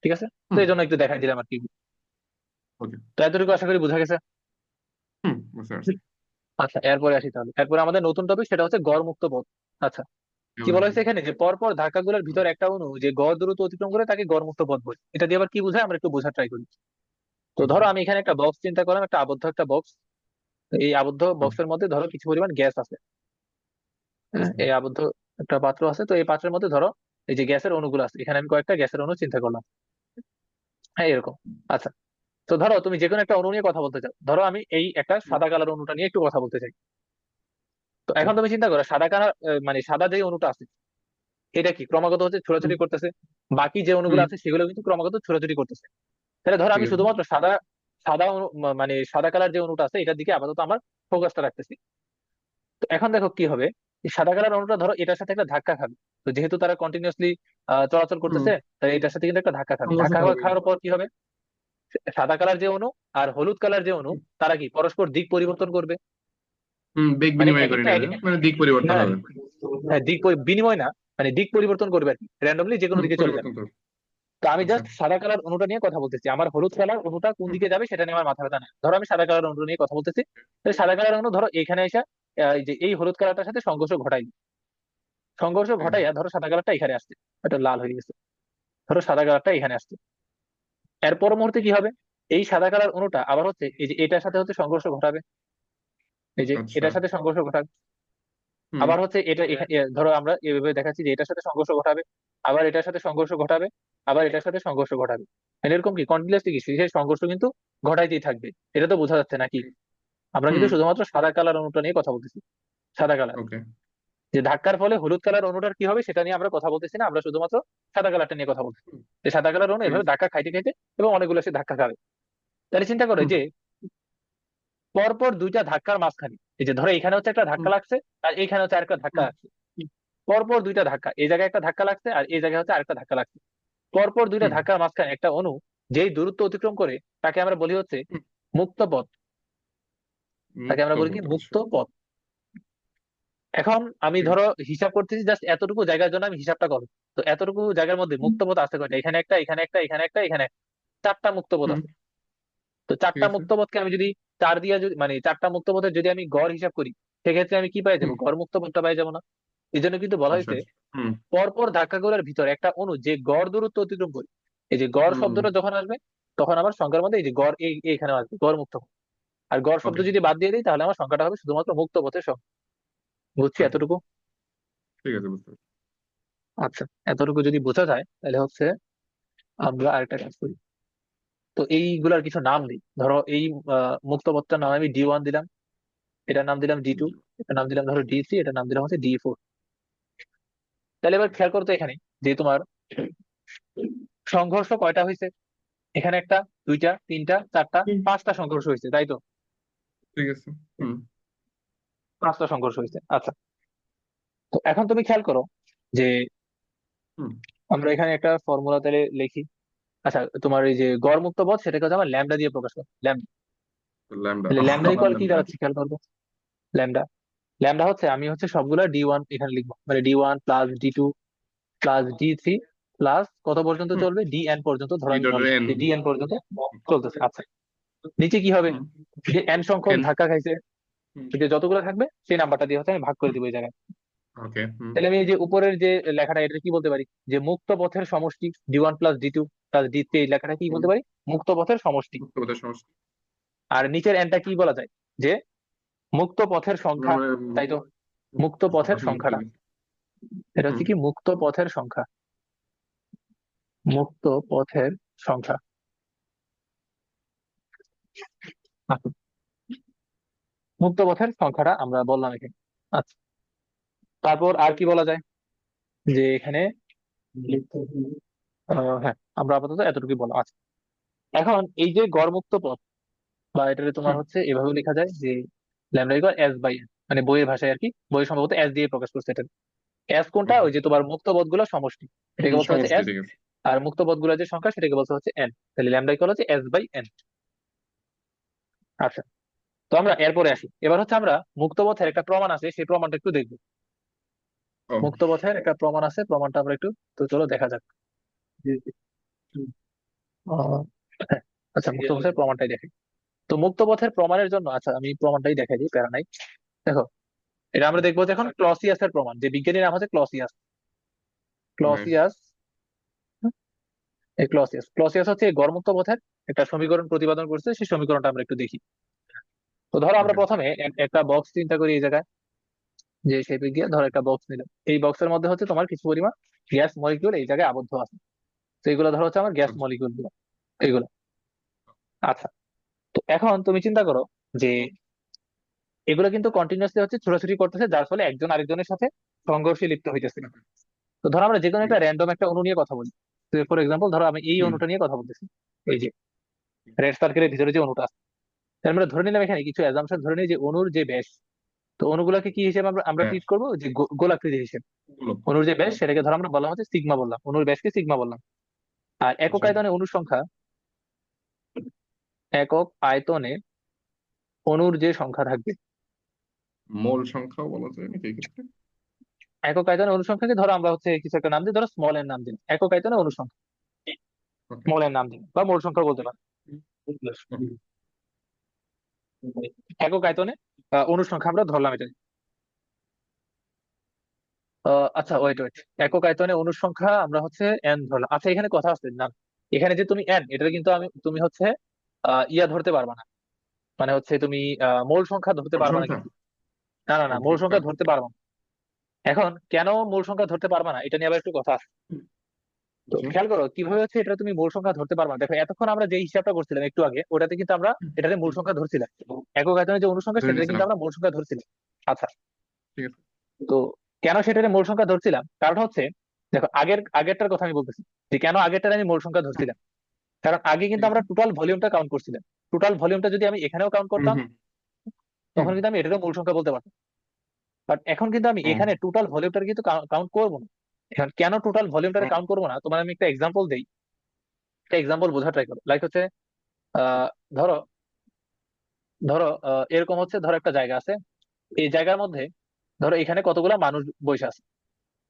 ঠিক আছে, তো হুম। এই জন্য একটু দেখাই দিলাম আর কি। ওকে। তো এতটুকু আশা করি বোঝা গেছে। হুম, বুঝতে পারছি। আচ্ছা, এরপরে আসি তাহলে, এরপরে আমাদের নতুন টপিক, সেটা হচ্ছে গড় মুক্ত পথ। আচ্ছা, কি এবার বলা হয়েছে এখানে, যে পরপর ধাক্কাগুলোর ভিতর একটা অণু যে গড় দূরত্ব অতিক্রম করে তাকে গড় মুক্ত পথ বলে। এটা দিয়ে আবার কি বোঝায় আমরা একটু বোঝার ট্রাই করি। তো আচ্ছা। ধরো আমি এখানে একটা বক্স চিন্তা করলাম, একটা আবদ্ধ একটা বক্স। এই আবদ্ধ হুম। বক্সের মধ্যে ধরো কিছু পরিমাণ গ্যাস আছে। হ্যাঁ, আচ্ছা। এই আবদ্ধ একটা পাত্র আছে, তো এই পাত্রের মধ্যে ধরো এই যে গ্যাসের অণুগুলো আছে, এখানে আমি কয়েকটা গ্যাসের অণু চিন্তা করলাম। হ্যাঁ, এরকম। আচ্ছা, তো ধরো তুমি যে কোনো একটা অণু নিয়ে কথা বলতে চাও, ধরো আমি এই একটা হুম। সাদা কালার অণুটা নিয়ে একটু কথা বলতে চাই। তো আচ্ছা। এখন তুমি চিন্তা করো, সাদা কালার মানে সাদা যে অণুটা আছে, এটা কি ক্রমাগত হচ্ছে হুম। ছোটাছুটি করতেছে, বাকি যে অণুগুলো হুম। আছে সেগুলো কিন্তু ক্রমাগত ছোটাছুটি করতেছে। তাহলে ধরো ঠিক আমি আছে। শুধুমাত্র সাদা সাদা মানে সাদা কালার যে অণুটা আছে এটার দিকে আপাতত আমার ফোকাসটা রাখতেছি। তো এখন দেখো কি হবে, এই সাদা কালার অণুটা ধরো এটার সাথে একটা ধাক্কা খাবে। তো যেহেতু তারা কন্টিনিউয়াসলি চলাচল হুম। করতেছে, তাই এটার সাথে কিন্তু একটা ধাক্কা খাবে, সংঘর্ষ ধাক্কা তো হবেই। খাওয়ার পর কি হবে, সাদা কালার যে অণু আর হলুদ কালার যে অণু, তারা কি পরস্পর দিক পরিবর্তন করবে? বেগ মানে বিনিময় এক করে একটা নেবে, মানে দিক পরিবর্তন হ্যাঁ, হবে। হ্যাঁ, বিনিময় না, মানে দিক পরিবর্তন করবে আর কি, র্যান্ডমলি যে কোনো দিকে চলে যাবে। পরিবর্তন করবে। তো আমি আচ্ছা। জাস্ট সাদা কালার অণুটা নিয়ে কথা বলতেছি, আমার হলুদ কালার অণুটা কোন হুম, দিকে যাবে সেটা নিয়ে আমার মাথা ব্যথা নেই। ধরো আমি সাদা কালার অণু নিয়ে কথা বলতেছি, তো সাদা কালার অণু ধরো এখানে এসে এই যে এই হলুদ কালারটার সাথে সংঘর্ষ ঘটাই, সংঘর্ষ হ্যাঁ। ঘটাইয়া ধরো সাদা কালারটা এখানে আসছে, এটা লাল হয়ে গেছে, ধরো সাদা কালারটা এখানে আসছে। এর পর মুহূর্তে কি হবে, এই সাদা কালার অণুটা আবার হচ্ছে এই যে এটার সাথে হচ্ছে সংঘর্ষ ঘটাবে, এই যে আচ্ছা। এটার সাথে সংঘর্ষ ঘটাবে। হুম, আবার হচ্ছে এটা ধরো আমরা এভাবে দেখাচ্ছি যে এটার সাথে সংঘর্ষ ঘটাবে, আবার এটার সাথে সংঘর্ষ ঘটাবে, আবার এটার সাথে সংঘর্ষ ঘটাবে। মানে এরকম কি কন্টিনিউয়াসলি কি সেই সংঘর্ষ কিন্তু ঘটাইতেই থাকবে। এটা তো বোঝা যাচ্ছে নাকি? আমরা হুম। কিন্তু শুধুমাত্র সাদা কালার অণুটা নিয়ে কথা বলতেছি, সাদা কালার, ওকে। যে ধাক্কার ফলে হলুদ কালার অণুটার কি হবে সেটা নিয়ে আমরা কথা বলতেছি না, আমরা শুধুমাত্র সাদা কালারটা নিয়ে কথা বলতেছি। যে সাদা কালার অণু ঠিক এভাবে আছে। ধাক্কা খাইতে খাইতে এবং অনেকগুলো সে ধাক্কা খাবে। তাহলে চিন্তা করে হুম, যে পরপর দুইটা ধাক্কার মাঝখানে, এই যে ধরো এখানে হচ্ছে একটা ধাক্কা হুম, লাগছে আর এখানে হচ্ছে আরেকটা ধাক্কা হুম, লাগছে, পরপর দুইটা ধাক্কা, এই জায়গায় একটা ধাক্কা লাগছে আর এই জায়গায় হচ্ছে আরেকটা ধাক্কা লাগছে, পরপর দুইটা হুম, ধাক্কার মাঝখানে একটা অণু যেই দূরত্ব অতিক্রম করে তাকে আমরা বলি হচ্ছে হুম। মুক্ত পথ। তাকে মুক্ত আমরা বলি কি বোধ, আচ্ছা। মুক্ত পথ। এখন আমি ঠিক ধরো আছে। হিসাব করতেছি জাস্ট এতটুকু জায়গার জন্য আমি হিসাবটা করো। তো এতটুকু জায়গার মধ্যে হুম, মুক্ত পথ আছে কয়টা, এখানে একটা, এখানে একটা, এখানে একটা, এখানে একটা, চারটা মুক্ত পথ হুম, আছে। তো ঠিক চারটা আছে। মুক্ত পথকে আমি যদি চার দিয়ে যদি মানে চারটা মুক্ত পথের যদি আমি গড় হিসাব করি, সেক্ষেত্রে আমি কি পাই হুম, যাবো, গড় মুক্ত পথটা পাই যাবো না? এই জন্য কিন্তু বলা আচ্ছা, হয়েছে আচ্ছা। হুম, পরপর ধাক্কাগুলোর ভিতর একটা অণু যে গড় দূরত্ব অতিক্রম করে, এই যে গড় হুম। শব্দটা যখন আসবে তখন আমার সংখ্যার মধ্যে এই যে গড় এইখানে আসবে গড় মুক্ত পথ। আর গড় শব্দ ওকে। যদি বাদ দিয়ে দিই তাহলে আমার সংখ্যাটা হবে শুধুমাত্র মুক্ত পথের সংখ্যা। বুঝছি ওকে, এতটুকু? ঠিক আছে, বুঝতে পারছি। আচ্ছা, এতটুকু যদি বোঝা যায় তাহলে হচ্ছে আমরা আরেকটা কাজ করি। তো এইগুলার কিছু নাম দিই, ধরো এই মুক্ত পথটার নাম আমি D1 দিলাম, এটার নাম দিলাম D2, এটার নাম দিলাম ধরো D3, এটার নাম দিলাম হচ্ছে D4। তাহলে এবার খেয়াল করতো এখানে যে তোমার সংঘর্ষ কয়টা হয়েছে, এখানে একটা, দুইটা, তিনটা, চারটা, হুম, পাঁচটা সংঘর্ষ হয়েছে, তাই তো? ঠিক আছে। হুম, পাঁচটা সংঘর্ষ হয়েছে, আচ্ছা। তো এখন তুমি খেয়াল করো যে হুম। আমরা এখানে একটা ফর্মুলা তাহলে লিখি। আচ্ছা, তোমার এই যে গড় মুক্ত পথ সেটাকে হচ্ছে আমরা ল্যামডা দিয়ে প্রকাশ করি, ল্যামডা। ল্যামডা। তাহলে ল্যামডা ইকুয়াল কি ল্যামডা। দাঁড়াচ্ছে খেয়াল করবো, ল্যামডা, ল্যামডা হচ্ছে আমি হচ্ছে সবগুলা D1 এখানে লিখবো, মানে D1 plus D2 plus D3 plus কত পর্যন্ত হুম। চলবে, DN পর্যন্ত, ধরো ই আমি ডট ধরলাম এন। যে DN পর্যন্ত চলতেছে। আচ্ছা, নিচে কি হবে, হুম, যে N সংখ্যক এন। ধাক্কা খাইছে, হুম, যে যতগুলো থাকবে সেই নাম্বারটা দিয়ে হচ্ছে আমি ভাগ করে দিব এই জায়গায়। ওকে। হুম, তাহলে আমি এই যে উপরের যে লেখাটা এটা কি বলতে পারি, যে মুক্ত পথের সমষ্টি D1 plus D2 plus D3, এই লেখাটা কি হুম। বলতে পারি, মুক্ত পথের সমষ্টি। মুক্ত বোধের সমস্যা। আর নিচের এনটা কি বলা যায়, যে মুক্ত পথের সংখ্যা, মানে তাই তো? মুক্ত পথের সংখ্যাটা, ঠিক আছে। এটা হুম, হচ্ছে কি মুক্ত পথের সংখ্যা, মুক্ত পথের সংখ্যা। আচ্ছা, মুক্ত পথের সংখ্যাটা আমরা বললাম এখানে। আচ্ছা, তারপর আর কি বলা যায়, যে এখানে হ্যাঁ, আমরা আপাতত এতটুকুই বলা আছে। এখন এই যে গড়মুক্ত পথ, বা এটাকে তোমার হুম, হচ্ছে এভাবে লেখা যায় যে ল্যামডা ইকুয়াল S/N, মানে বইয়ের ভাষায় আর কি, বই সম্ভবত S দিয়ে প্রকাশ করছে এটা। S কোনটা, ওকে। ওই যে তোমার মুক্ত পথগুলোর সমষ্টি, হুম, এটাকে বলতে হচ্ছে সমষ্টি, S। ঠিক আছে। আর মুক্ত পথগুলোর যে সংখ্যা সেটাকে বলতে হচ্ছে N। তাহলে ল্যামডা ইকুয়াল হচ্ছে S/N। আচ্ছা, তো আমরা এরপরে আসি, এবার হচ্ছে আমরা মুক্ত পথের একটা প্রমাণ আছে সেই প্রমাণটা একটু দেখবো। ও। মুক্ত পথের একটা প্রমাণ আছে, প্রমাণটা আমরা একটু, তো চলো দেখা যাক। আহ, হ্যাঁ, আচ্ছা, মুক্ত পথের প্রমাণটাই দেখি। তো মুক্ত পথের প্রমাণের জন্য আচ্ছা আমি প্রমাণটাই দেখাই দিই, প্যারা নাই। দেখো, এটা আমরা দেখবো যে এখন ক্লসিয়াসের প্রমাণ, যে বিজ্ঞানীর নাম হচ্ছে ক্লসিয়াস। নাইস। ক্লসিয়াস, এই ক্লসিয়াস, ক্লসিয়াস হচ্ছে এই গড়মুক্ত পথের একটা সমীকরণ প্রতিপাদন করছে, সেই সমীকরণটা আমরা একটু দেখি। তো ধরো আমরা ওকে। প্রথমে একটা বক্স চিন্তা করি এই জায়গায়, যে শেপে গিয়ে ধরো একটা বক্স নিলাম, এই বক্সের মধ্যে হচ্ছে তোমার কিছু পরিমাণ গ্যাস মলিকিউল এই জায়গায় আবদ্ধ আছে। তো এইগুলো ধরো হচ্ছে আমার গ্যাস আচ্ছা। মলিকিউল গুলো, এইগুলো। আচ্ছা, তো এখন তুমি চিন্তা করো যে এগুলো কিন্তু কন্টিনিউয়াসলি হচ্ছে ছোটাছুটি করতেছে, যার ফলে একজন আরেকজনের সাথে সংঘর্ষে লিপ্ত হইতেছে। ওকে, তো ধরো আমরা যে কোনো ঠিক একটা আছে। র্যান্ডম একটা অণু নিয়ে কথা বলি। ফর এক্সাম্পল ধরো আমি এই হুম, অণুটা নিয়ে কথা বলতেছি, এই যে রেড সার্কেলের ভিতরে যে অণুটা আছে। তাহলে আমরা ধরে নিলাম এখানে কিছু অ্যাজাম্পশন ধরে নিই যে অণুর যে ব্যাস, তো অণুগুলোকে কি হিসেবে আমরা আমরা হ্যাঁ। ট্রিট করবো, যে গোলাকৃতি হিসেবে। বলো। অণুর যে ব্যাস সেটাকে ধরো আমরা বললাম হচ্ছে সিগমা বললাম, অণুর ব্যাসকে সিগমা বললাম। আর একক আচ্ছা। আয়তনে অণুর সংখ্যা একক আয়তনে অণুর যে সংখ্যা থাকবে। মোল সংখ্যাও বলা যায় নাকি এক্ষেত্রে? একক আয়তনে অণু সংখ্যাকে ধরো আমরা হচ্ছে কিছু একটা নাম দিই, ধরো স্মল এর নাম দিই, একক আয়তনে অণু সংখ্যা ওকে। স্মল এর নাম দিই, বা মোল সংখ্যা বলতে পারো। ওকে। একক আয়তনে অণু সংখ্যা আমরা ধরলাম এটা। আচ্ছা, ওয়েট ওয়েট, একক আয়তনে অণুর সংখ্যা আমরা হচ্ছে এন ধরলাম। আচ্ছা, এখানে কথা আছে না, এখানে যে তুমি এন, এটা কিন্তু তুমি হচ্ছে ইয়া ধরতে পারবা না, মানে হচ্ছে তুমি মূল সংখ্যা ধরতে মোল পারবা না সংখ্যা। কিন্তু। না না না, ওকে, মূল সংখ্যা তারপর? ধরতে পারবা না। এখন কেন মূল সংখ্যা ধরতে পারবা না, এটা নিয়ে আবার একটু কথা আছে। তো আচ্ছা। খেয়াল করো কিভাবে হচ্ছে এটা তুমি মূল সংখ্যা ধরতে পারবা না। দেখো এতক্ষণ আমরা যে হিসাবটা করছিলাম একটু আগে, ওটাতে কিন্তু আমরা এটাতে মূল সংখ্যা ধরছিলাম, একক আয়তনের যে অনুসংখ্যা ধরে সেটাতে কিন্তু নিয়েছিলাম। আমরা মূল সংখ্যা ধরছিলাম। আচ্ছা, ঠিক আছে। তো কেন সেটারে মূল সংখ্যা ধরছিলাম, কারণ হচ্ছে দেখো আগেরটার কথা আমি বলতেছি, যে কেন আগেরটারে আমি মূল সংখ্যা ধরছিলাম। কারণ আগে ঠিক কিন্তু আছে। আমরা টোটাল ভলিউমটা কাউন্ট করছিলাম। টোটাল ভলিউমটা যদি আমি এখানেও কাউন্ট হুম করতাম, হুম হুম। তখন কিন্তু আমি এটারও মূল সংখ্যা বলতে পারতাম। বাট এখন কিন্তু আমি ও এখানে টোটাল ভলিউমটার কিন্তু কাউন্ট করবো না। এখন কেন টোটাল ভলিউমটারে কাউন্ট করবো না, তোমার আমি একটা এক্সাম্পল দেই, একটা এক্সাম্পল বোঝা ট্রাই করো। লাইক হচ্ছে আহ ধরো ধরো এরকম হচ্ছে, ধরো একটা জায়গা আছে, এই জায়গার মধ্যে ধরো এখানে কতগুলা মানুষ বসে আছে।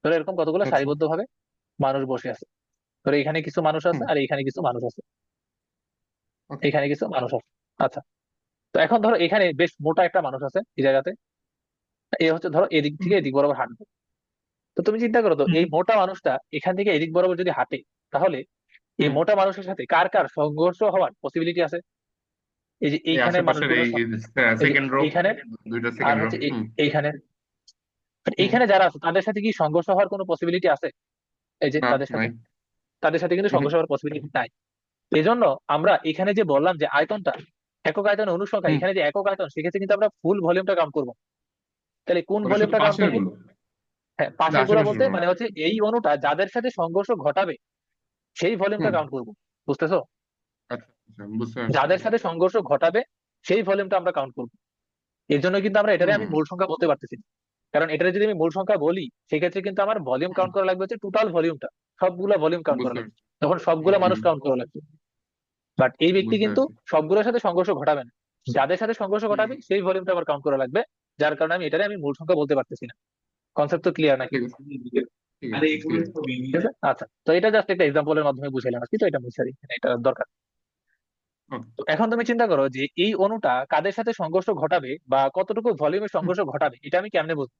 ধরো এরকম কতগুলো আচ্ছা। সারিবদ্ধ ভাবে মানুষ বসে আছে। ধরো এখানে কিছু মানুষ আছে হুম। আর এখানে কিছু মানুষ আছে, ওকে। এখানে কিছু মানুষ আছে। আচ্ছা, তো এখন ধরো এখানে বেশ মোটা একটা মানুষ আছে এই জায়গাতে, এ হচ্ছে ধরো এদিক হুম থেকে এদিক বরাবর হাঁটবে। তো তুমি চিন্তা করো তো, হুম। এই মোটা মানুষটা এখান থেকে এদিক বরাবর যদি হাঁটে, তাহলে এই হুম। মোটা মানুষের সাথে কার কার সংঘর্ষ হওয়ার পসিবিলিটি আছে? এই যে এই এইখানের আশেপাশের মানুষগুলোর এই এই যে সেকেন্ড রো, এইখানে, দুইটা আর সেকেন্ড রো। হচ্ছে হুম এইখানে, হুম। এইখানে যারা আছে তাদের সাথে কি সংঘর্ষ হওয়ার কোনো পসিবিলিটি আছে? এই যে না, তাদের সাথে, নাই। তাদের সাথে কিন্তু হুম সংঘর্ষ হওয়ার পসিবিলিটি নাই। এই জন্য আমরা এখানে যে বললাম যে আয়তনটা, একক আয়তন অনুসংখ্যা, হুম। এখানে যে একক আয়তন, সেক্ষেত্রে কিন্তু আমরা ফুল ভলিউমটা কাউন্ট করবো। তাহলে কোন মানে শুধু ভলিউমটা কাউন্ট পাশের করবো? গুলো? হ্যাঁ, শুধু পাশের গুলা আশেপাশের বলতে গুলো? মানে হচ্ছে এই অণুটা যাদের সাথে সংঘর্ষ ঘটাবে সেই ভলিউমটা হুম। কাউন্ট করবো। বুঝতেছো? আচ্ছা আচ্ছা, বুঝতে পারছি। যাদের সাথে সংঘর্ষ ঘটাবে সেই ভলিউমটা আমরা কাউন্ট করবো। এর জন্য কিন্তু আমরা এটারে হুম। আমি মূল সংখ্যা বলতে পারতেছি না। কারণ এটারে যদি আমি মূল সংখ্যা বলি, সেক্ষেত্রে কিন্তু আমার ভলিউম হুম। কাউন্ট করা লাগবে হচ্ছে টোটাল ভলিউমটা, সবগুলা ভলিউম কাউন্ট করা বুঝতে লাগবে, পারছি। তখন হুম সবগুলা মানুষ হুম। কাউন্ট করা লাগবে। বাট এই ব্যক্তি বুঝতে কিন্তু পারছি। সবগুলোর সাথে সংঘর্ষ ঘটাবে না, যাদের সাথে সংঘর্ষ হুম। ঘটাবে সেই ভলিউমটা আবার কাউন্ট করা লাগবে। যার কারণে আমি এটারে আমি মূল সংখ্যা বলতে পারতেছি না। কনসেপ্ট তো ক্লিয়ার নাকি? ঠিক আছে। ঠিক আছে, ক্লিয়ার। ঠিক আছে, আচ্ছা, তো এটা জাস্ট একটা এক্সাম্পলের মাধ্যমে বুঝাইলাম আর কি, তো এটা বুঝাই এটা দরকার। ওকে। তো এখন তুমি চিন্তা করো যে এই অণুটা কাদের সাথে সংঘর্ষ ঘটাবে বা কতটুকু ভলিউমের হুম সংঘর্ষ ঘটাবে, এটা আমি কেমনে বুঝবো?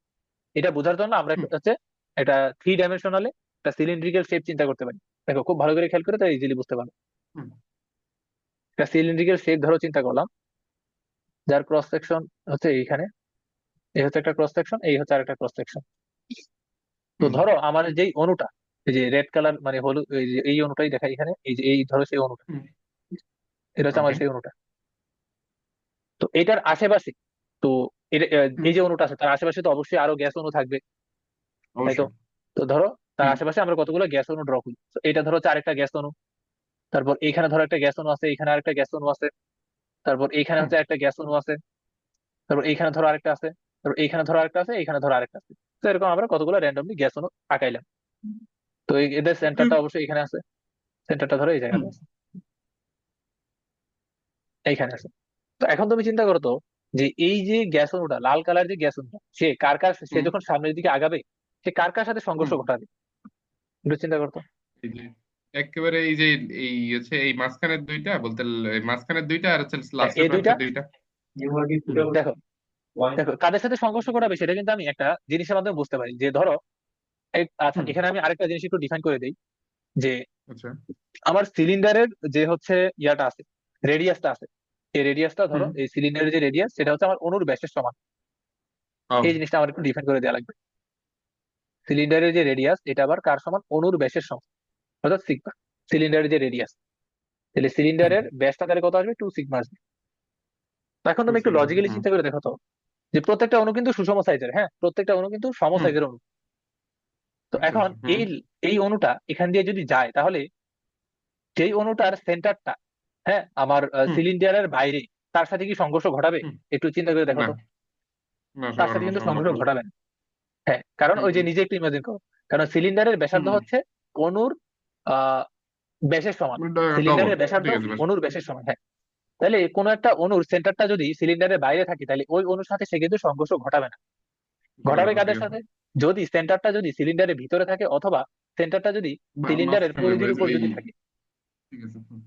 এটা বোঝার জন্য আমরা হুম। হচ্ছে এটা 3 ডাইমেনশনালে একটা সিলিন্ড্রিক্যাল শেপ চিন্তা করতে পারি। দেখো খুব ভালো করে খেয়াল করে তাই ইজিলি বুঝতে পারো। হুম। একটা সিলিন্ড্রিক্যাল শেপ ধরো চিন্তা করলাম, যার ক্রস সেকশন হচ্ছে এইখানে, এই হচ্ছে একটা ক্রস সেকশন, এই হচ্ছে আরেকটা ক্রস সেকশন। তো হুম। ধরো আমার যেই অণুটা, এই যে রেড কালার মানে হলুদ, এই যে এই অণুটাই দেখা এখানে, এই যে এই ধরো সেই অণুটা, হুম। এটা হচ্ছে আমার ওকে। সেই অণুটা। তো এটার আশেপাশে, তো হুম। এই যে অণুটা আছে তার আশেপাশে তো অবশ্যই আরো গ্যাস অণু থাকবে, তাই তো? অবশ্যই। তো ধরো তার হুম আশেপাশে আমরা কতগুলো গ্যাস অণু ড্র করি, তো এটা ধরো হচ্ছে আরেকটা গ্যাস অণু। তারপর এখানে ধরো একটা গ্যাস অণু আছে, এখানে আরেকটা গ্যাস অণু আছে। তারপর এখানে হুম। হচ্ছে একটা গ্যাস অণু আছে। তারপর এইখানে ধরো আরেকটা আছে। তারপর এইখানে ধরো আরেকটা আছে, এইখানে ধরো আরেকটা আছে। তো এরকম আমরা কতগুলো র্যান্ডমলি গ্যাস অণু আঁকাইলাম। তো এদের হুম। সেন্টারটা অবশ্যই এখানে আছে, সেন্টারটা ধরো এই হুম। জায়গাতে আছে, এইখানে আছে। তো এখন তুমি চিন্তা করো তো, যে এই যে গ্যাস অণুটা, লাল কালার যে গ্যাস অণুটা, সে হুম। যখন সামনের দিকে আগাবে, সে কার কার সাথে সংঘর্ষ হুম। ঘটাবে? একটু চিন্তা করতো। এই যে একেবারে এই যে এই হচ্ছে এই মাঝখানের দুইটা বলতে এই মাঝখানের দুইটা আর হচ্ছে হ্যাঁ, লাস্টের এই দুইটা, প্রান্তের দুইটা। হুম। দেখো দেখো কাদের সাথে সংঘর্ষ ঘটাবে সেটা কিন্তু আমি একটা জিনিসের মাধ্যমে বুঝতে পারি, যে ধরো আচ্ছা, হুম। এখানে আমি আরেকটা জিনিস একটু ডিফাইন করে দিই, যে আচ্ছা। আমার সিলিন্ডারের যে হচ্ছে ইয়াটা আছে, রেডিয়াসটা আছে, এই রেডিয়াসটা ধরো, হুম। এই সিলিন্ডারের যে রেডিয়াস সেটা হচ্ছে আমার অণুর ব্যাসের সমান। ও এই জিনিসটা আমার একটু ডিফাইন করে দেওয়া লাগবে। সিলিন্ডারের যে রেডিয়াস এটা আবার কার সমান? অণুর ব্যাসের সমান, অর্থাৎ সিগমা। সিলিন্ডারের যে রেডিয়াস, তাহলে হুম। সিলিন্ডারের ব্যাসটা তাহলে কত আসবে? 2 সিগমা আসবে। তো এখন টু তুমি একটু সিগমা। লজিক্যালি হুম। চিন্তা করে দেখো তো, যে প্রত্যেকটা অণু কিন্তু সুষম সাইজের, হ্যাঁ প্রত্যেকটা অণু কিন্তু সম হুম। সাইজের অণু। তো আচ্ছা এখন আচ্ছা। হুম। এই এই অণুটা এখান দিয়ে যদি যায়, তাহলে যেই অণুটার সেন্টারটা, হ্যাঁ আমার হুম। সিলিন্ডারের বাইরে, তার সাথে কি সংঘর্ষ ঘটাবে? হুম। একটু চিন্তা করে দেখো না তো। না, তার সবার সাথে কিন্তু সম্ভব সংঘর্ষ না। ঘটাবে না। হ্যাঁ, কারণ হুম ওই যে হুম নিজে একটু ইমাজিন করো, কারণ সিলিন্ডারের ব্যাসার্ধ হুম। হচ্ছে অণুর আহ ব্যাসের সমান। ডবল। সিলিন্ডারের ব্যাসার্ধ ঠিক আছে, বেশ। অণুর ব্যাসের সমান, হ্যাঁ। তাহলে কোনো একটা অণুর সেন্টারটা যদি সিলিন্ডারের বাইরে থাকে তাহলে ওই অণুর সাথে সে কিন্তু সংঘর্ষ ঘটাবে না। ঘটাবে ঘটাবে না, ঠিক কাদের আছে। সাথে? যদি সেন্টারটা যদি সিলিন্ডারের ভিতরে থাকে, অথবা সেন্টারটা যদি সিলিন্ডারের মাঝখানে পরিধির উপর যদি থাকে, ঠিক আছে। হুম।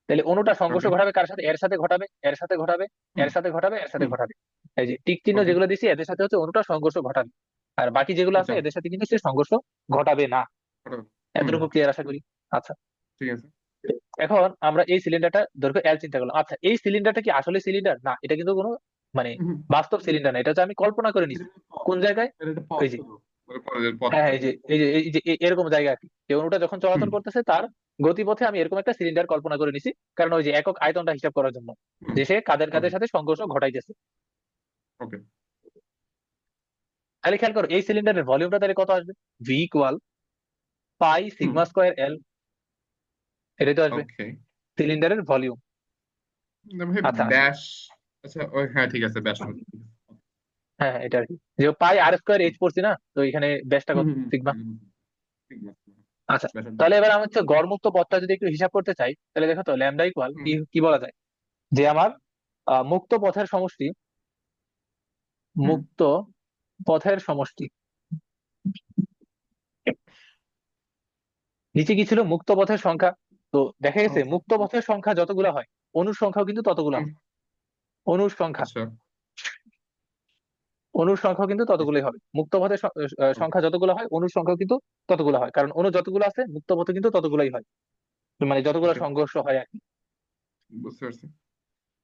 তাহলে অণুটা সংঘর্ষ ওকে। ঘটাবে কার সাথে? এর সাথে ঘটাবে, এর সাথে ঘটাবে, হুম। এর সাথে ঘটাবে, এর সাথে হুম। ঘটাবে। এই যে টিক চিহ্ন ওকে। যেগুলো দিছি এদের সাথে হচ্ছে অণুটা সংঘর্ষ ঘটাবে। আর বাকি যেগুলো আছে আচ্ছা। এদের সাথে কিন্তু সে সংঘর্ষ ঘটাবে না। ঘটাবে। হুম। এতটুকু ক্লিয়ার আশা করি। আচ্ছা, ঠিক আছে। এখন আমরা এই সিলিন্ডারটা দৈর্ঘ্য এল চিন্তা করলাম। আচ্ছা, এই সিলিন্ডারটা কি আসলে সিলিন্ডার? না, এটা কিন্তু কোনো মানে হুম। বাস্তব সিলিন্ডার না, এটা হচ্ছে আমি কল্পনা করে এটা নিছি। একটা পথ। কোন জায়গায়? এটা একটা পথ ওই যে, তো, মানে পথের হ্যাঁ পথটা। হ্যাঁ, এই যে এরকম জায়গা আর কি, যে অণুটা যখন হুম। চলাচল করতেছে তার গতিপথে আমি এরকম একটা সিলিন্ডার কল্পনা করে নিছি, কারণ ওই যে একক আয়তনটা হিসাব করার জন্য, হুম। যে সে কাদের ওকে। কাদের সাথে সংঘর্ষ ঘটাইতেছে। ওকে। তাহলে খেয়াল করো এই সিলিন্ডারের ভলিউমটা তাহলে কত আসবে? ভি ইকুয়াল পাই হুম। সিগমা স্কোয়ার এল, এটাই তো আসবে ওকে। সিলিন্ডারের ভলিউম। ভাই আচ্ছা আসো, ব্যাস। আচ্ছা, ওই হ্যাঁ ঠিক আছে, ব্যাস ঠিক আছে। হ্যাঁ হ্যাঁ, এটা আর কি, যে পাই আর স্কোয়ার হুম। এইচ পড়ছি না, তো এখানে ব্যাসটা হুম। কত? হুম। সিগমা। হুম। ঠিক আছে। আচ্ছা, ব্যাস তাহলে এবার আমি হচ্ছে গড়মুক্ত পথটা যদি একটু হিসাব করতে চাই, তাহলে দেখো তো ল্যামডা ইকুয়াল কি হুম। কি বলা যায়, যে আমার মুক্ত পথের সমষ্টি, হুম। মুক্ত পথের সমষ্টি, নিচে কি ছিল? মুক্ত পথের সংখ্যা। তো দেখা গেছে সংখ্যা। মুক্ত পথের সংখ্যা যতগুলো হয়, অনুর সংখ্যাও কিন্তু ততগুলো হুম। হয়। অনুর সংখ্যা, আচ্ছা। অনুর সংখ্যাও কিন্তু ততগুলোই হবে। মুক্ত পথের ওকে। সংখ্যা যতগুলো হয়, অনুর সংখ্যাও কিন্তু ততগুলো হয়, কারণ অনু যতগুলো আছে মুক্ত পথে কিন্তু ততগুলোই হয়, মানে যতগুলো ওকে। সংঘর্ষ হয় আর কি। বুঝতে পারছি।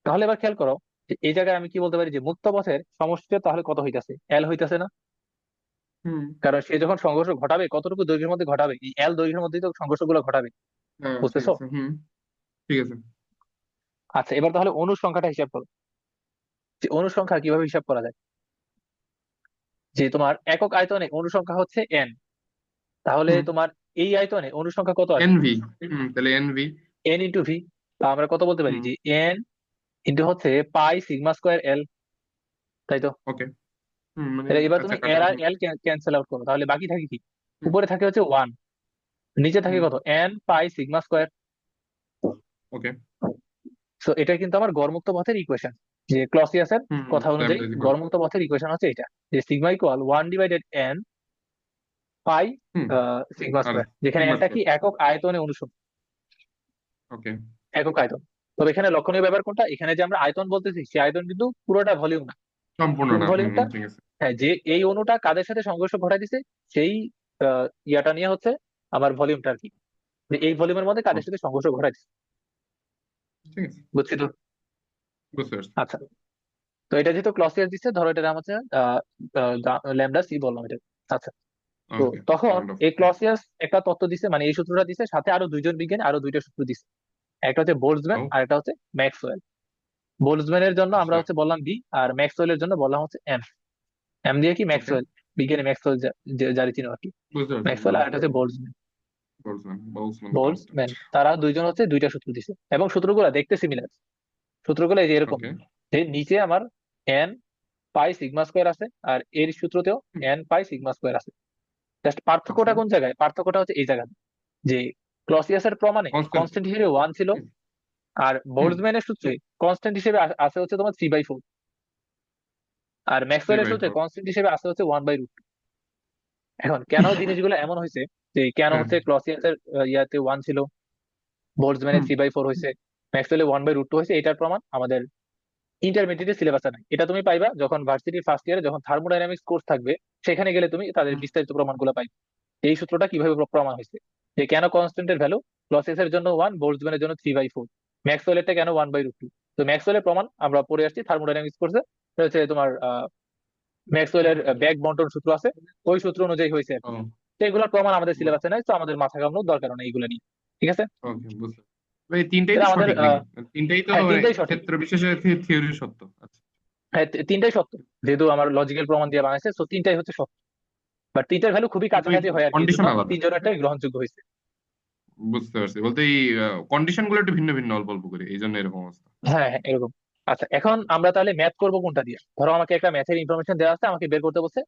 তাহলে এবার খেয়াল করো, যে এই জায়গায় আমি কি বলতে পারি, যে মুক্ত পথের সমষ্টিটা তাহলে কত হইতাছে? এল হইতাছে না? হুম। কারণ সে যখন সংঘর্ষ ঘটাবে কতটুকু দৈর্ঘ্যের মধ্যে ঘটাবে, এই এল দৈর্ঘ্যের মধ্যেই তো সংঘর্ষগুলো ঘটাবে। হ্যাঁ ঠিক বুঝতেছো? আছে। হুম। ঠিক আছে। আচ্ছা, এবার তাহলে অনুর সংখ্যাটা হিসাব করো, যে অনুর সংখ্যা কিভাবে হিসাব করা যায়। যে তোমার একক আয়তনে অনুর সংখ্যা হচ্ছে এন, তাহলে হুম। তোমার এই আয়তনে অনুর সংখ্যা কত আসবে? এনভি। হুম, তাহলে এনভি। N into V. আমরা কত বলতে পারি, হুম। যে এন ইন্টু হচ্ছে পাই সিগমা স্কোয়ার এল, তাই তো? ওকে। হুম, মানে তাহলে এবার আচ্ছা তুমি কাটা। এর আর হুম। এল ক্যান্সেল আউট করো, তাহলে বাকি থাকে কি? হুম। উপরে থাকে হচ্ছে ওয়ান, নিচে থাকে হুম। কত? N pi sigma square. Okay. So এটা কিন্তু আমার গড়মুক্ত পথের ইকুয়েশন, যে ক্লসিয়াসের হুম। কথা অনুযায়ী ল্যামডা ইজ ইকুয়াল। গড়মুক্ত পথের ইকুয়েশন হচ্ছে এটা, যে sigma equal one divided N pi hmm. Sigma আর স্কোয়ার, যেখানে সিগমা এনটা কি? স্কয়ার। একক আয়তনে অনুসরণ, ওকে। একক আয়তন। তবে এখানে লক্ষণীয় ব্যাপার কোনটা, এখানে যে আমরা আয়তন বলতেছি সেই আয়তন কিন্তু পুরোটা ভলিউম না। সম্পূর্ণ কোন না। হুম। ভলিউমটা? হুম, ঠিক আছে। হ্যাঁ, যে এই অণুটা কাদের সাথে সংঘর্ষ ঘটাই দিছে সেই ইয়াটা নিয়ে হচ্ছে আমার ভলিউমটা আর কি, যে এই ভলিউমের মধ্যে ও, কাদের সাথে সংঘর্ষ ঘটাই দিছে। ঠিক আছে। বুঝছি তো? বুঝতে পারছি। আচ্ছা, তো এটা যেহেতু ক্লসিয়াস দিচ্ছে, ধরো এটার নাম হচ্ছে ল্যামডা সি বললাম এটা। আচ্ছা, তো ওকে। তখন রাউন্ড অফ। এই ক্লসিয়াস একটা তত্ত্ব দিছে, মানে এই সূত্রটা দিছে, সাথে আরো দুইজন বিজ্ঞানী আরো দুইটা সূত্র দিছে। একটা হচ্ছে বোল্টজম্যান ও। আর একটা হচ্ছে ম্যাক্সওয়েল। বোল্টজম্যানের জন্য আমরা আচ্ছা। হচ্ছে বললাম বি, আর ম্যাক্সওয়েলের জন্য বললাম হচ্ছে এম। এম দিয়ে কি? ওকে। ম্যাক্সওয়েল, বিজ্ঞানী ম্যাক্সওয়েল, যারি চিনো আর কি। বুঝতে পারছি। ম্যাক্সওয়েল, আর একটা হচ্ছে বোল্টজম্যান। Boltzmann constant. বোল্টজম্যান তারা দুইজন হচ্ছে দুইটা সূত্র দিছে, এবং সূত্রগুলো দেখতে সিমিলার। সূত্রগুলো এই যে এরকম, ওকে। যে নিচে আমার এন পাই সিগমা স্কোয়ার আছে, আর এর সূত্রতেও এন পাই সিগমা স্কোয়ার আছে। জাস্ট আচ্ছা। পার্থক্যটা কোন জায়গায়? পার্থক্যটা হচ্ছে এই জায়গায়, যে ক্লসিয়াসের প্রমাণে কনস্ট্যান্ট। কনস্ট্যান্ট হিসেবে ওয়ান ছিল, আর হুম। বোল্টজম্যানের সূত্রে কনস্ট্যান্ট হিসেবে আছে হচ্ছে তোমার 3/4, আর থ্রি ম্যাক্সওয়েলের বাই সূত্রে ফোর কনস্ট্যান্ট হিসেবে আছে হচ্ছে 1/√। এখন কেন জিনিসগুলো এমন হয়েছে, যে কেন হ্যাঁ। হচ্ছে ক্লসিয়াসের ইয়াতে ওয়ান ছিল, বোল্টজম্যানের হুম। 3/4 হয়েছে, ম্যাক্সওয়েলের 1/√2 হয়েছে, এটার প্রমাণ আমাদের ইন্টারমিডিয়েটের সিলেবাসে নাই। এটা তুমি পাইবা যখন ভার্সিটির ফার্স্ট ইয়ারে যখন থার্মোডাইনামিক্স কোর্স থাকবে, সেখানে গেলে তুমি তাদের হুম। বিস্তারিত প্রমাণগুলো পাইবে। এই সূত্রটা কিভাবে প্রমাণ হয়েছে, যে কেন কনস্ট্যান্টের ভ্যালু ক্লসিয়াসের জন্য ওয়ান, বোল্টজম্যানের জন্য 3/4, ম্যাক্সওয়েলেরটা কেন 1/√2। তো ম্যাক্সওয়েলের প্রমাণ আমরা পড়ে আসছি থার্মোডাইনামিক্স কোর্সে, এটা হচ্ছে তোমার ম্যাক্সওয়েলের ব্যাক বন্টন সূত্র আছে, ওই সূত্র অনুযায়ী হয়েছে আর কি। ও। তো এগুলোর প্রমাণ আমাদের সিলেবাসে নাই, তো আমাদের মাথা ঘামানোর দরকার নেই এইগুলো নিয়ে। ঠিক আছে? ওকে, বুঝতে পারছি। ভাই তিনটাই তাহলে তো আমাদের সঠিক নাকি? তিনটাই তো হ্যাঁ, মানে তিনটাই সঠিক। ক্ষেত্র বিশেষে থিওরি সত্য। আচ্ছা। হ্যাঁ, তিনটাই সত্য, যেহেতু আমার লজিক্যাল প্রমাণ দিয়ে বানাইছে, তো তিনটাই হচ্ছে সত্য। বাট তিনটার ভ্যালু খুবই কিন্তু ওই কাছাকাছি হয় আর কি, এই জন্য কন্ডিশন আলাদা। তিনজনেরটাই গ্রহণযোগ্য হয়েছে। বুঝতে পারছি, বলতে এই কন্ডিশন গুলো একটু ভিন্ন ভিন্ন, অল্প অল্প করে, এই জন্য এরকম অবস্থা। হ্যাঁ হ্যাঁ, এরকম। আচ্ছা, এখন আমরা তাহলে ম্যাথ করবো কোনটা দিয়ে? ধরো আমাকে একটা ম্যাথের ইনফরমেশন দেওয়া আছে, আমাকে বের করতে বলছে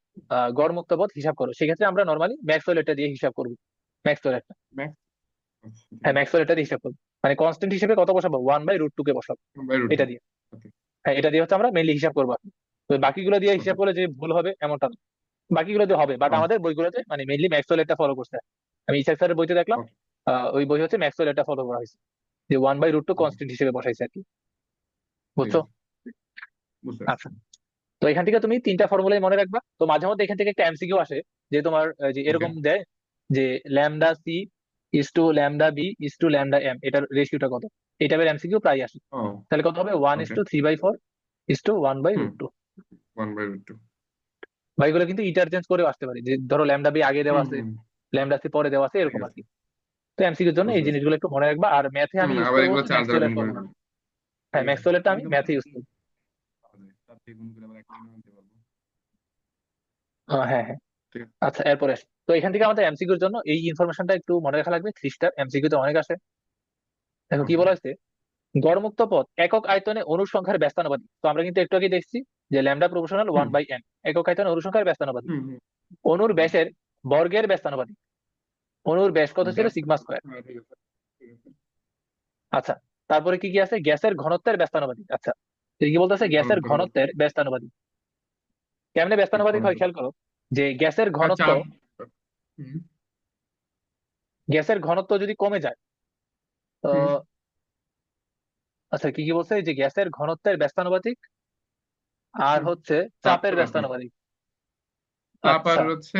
গড় মুক্ত পথ হিসাব করো, সেক্ষেত্রে আমরা নর্মালি ম্যাক্সওয়েল এটা দিয়ে হিসাব করবো। ম্যাক্সওয়েল একটা, ম্যাক্স। আচ্ছা, ঠিক হ্যাঁ আছে। ম্যাক্সওয়েল এটা দিয়ে হিসাব করবো। মানে কনস্ট্যান্ট হিসেবে কত বসাবো, 1/√2 কে বসাবো বাই রুট টু। এটা দিয়ে। ওকে। হ্যাঁ, এটা দিয়ে হচ্ছে আমরা মেইনলি হিসাব করবো আর কি। তো বাকিগুলো দিয়ে হিসাব ওকে। করলে যে ভুল হবে এমনটা না, বাকিগুলো দিয়ে হবে, বাট ও। আমাদের বইগুলোতে মানে মেইনলি ম্যাক্সওয়েল এটা ফলো করছে। আমি ইসাক স্যারের বইতে দেখলাম ওকে। ওই বই হচ্ছে ম্যাক্সওয়েল এটা ফলো করা হয়েছে, যে 1/√2 ওকে। কনস্ট্যান্ট হিসেবে বসাইছে আর কি। ঠিক বুঝছো? আছে, বুঝতে পারছি। আচ্ছা, তো এখান থেকে তুমি তিনটা ফর্মুলাই মনে রাখবা। তো মাঝে মধ্যে এখান থেকে একটা এমসিকিউ আসে, যে তোমার যে ওকে। এরকম দেয় যে ল্যামডা সি ল্যামডা বি এটার রেশিওটা কত, এই টাইপের এমসিকিউ প্রায় আসে। ও। তাহলে কত হবে, one is okay. Two three by four is two one by hmm. Root two. 1/√2। বা এগুলো কিন্তু ইন্টারচেঞ্জ করেও আসতে পারে, যে ধরো ল্যামডা বি আগে দেওয়া হুম আছে, হুম। ল্যামডা সি পরে দেওয়া আছে, ঠিক এরকম আর আছে, কি। তো এমসিকিউর জন্য বুঝতে এই পারছি। জিনিসগুলো একটু মনে রাখবা। আর ম্যাথে আমি ইউজ আবার করবো এগুলো হচ্ছে চার দ্বারা ম্যাক্সওয়েলের গুণ করে ফর্মুলা। নেবো। হ্যাঁ, ঠিক আছে, ম্যাক্সওয়েলেরটা তাহলে আমি তো ম্যাথে চার ইউজ দিয়ে করবো। পাওয়া যায়, 4 দিয়ে গুণ করে আবার 1 লাইনে আনতে পারবো। হ্যাঁ হ্যাঁ। ঠিক আছে। আচ্ছা, এরপরে আসি। তো এখান থেকে আমাদের এমসিকিউর জন্য এই ইনফরমেশনটা একটু মনে রাখা লাগবে, 3 স্টার এমসিকিউ তো অনেক আসে। দেখো কি ওকে। বলা হয়েছে, গড়মুক্ত পথ একক আয়তনে অণুর সংখ্যার ব্যস্তানুপাতিক। তো আমরা কিন্তু একটু আগে দেখছি যে ল্যামডা প্রপোর্শনাল হুম 1/n, একক আয়তনে অণুর সংখ্যার ব্যস্তানুপাতিক। হুম হুম। অণুর হুম। ব্যাসের বর্গের ব্যস্তানুপাতিক। অণুর ব্যাস কত ছিল, ব্যাস কত? Sigma square. হ্যাঁ, ঠিক আছে। ঠিক আছে। আচ্ছা, তারপরে কি কি আছে, গ্যাসের ঘনত্বের ব্যস্তানুপাতিক। আচ্ছা, এটা কি বলতেছে, গ্যাসের ঘনত্ব কত? ঘনত্বের ব্যস্তানুপাতিক। কেমনে ব্যস্তানুপাতিক হয় ঘনত্ব কত? খেয়াল করো, যে গ্যাসের আর ঘনত্ব, চাপ। হুম গ্যাসের ঘনত্ব যদি কমে যায়, তো হুম। আচ্ছা কি কি বলছে, যে গ্যাসের ঘনত্বের ব্যস্তানুপাতিক আর হুম। হচ্ছে চাপ চাপের তো আছে। ব্যস্তানুপাতিক। চাপ আর আচ্ছা, হচ্ছে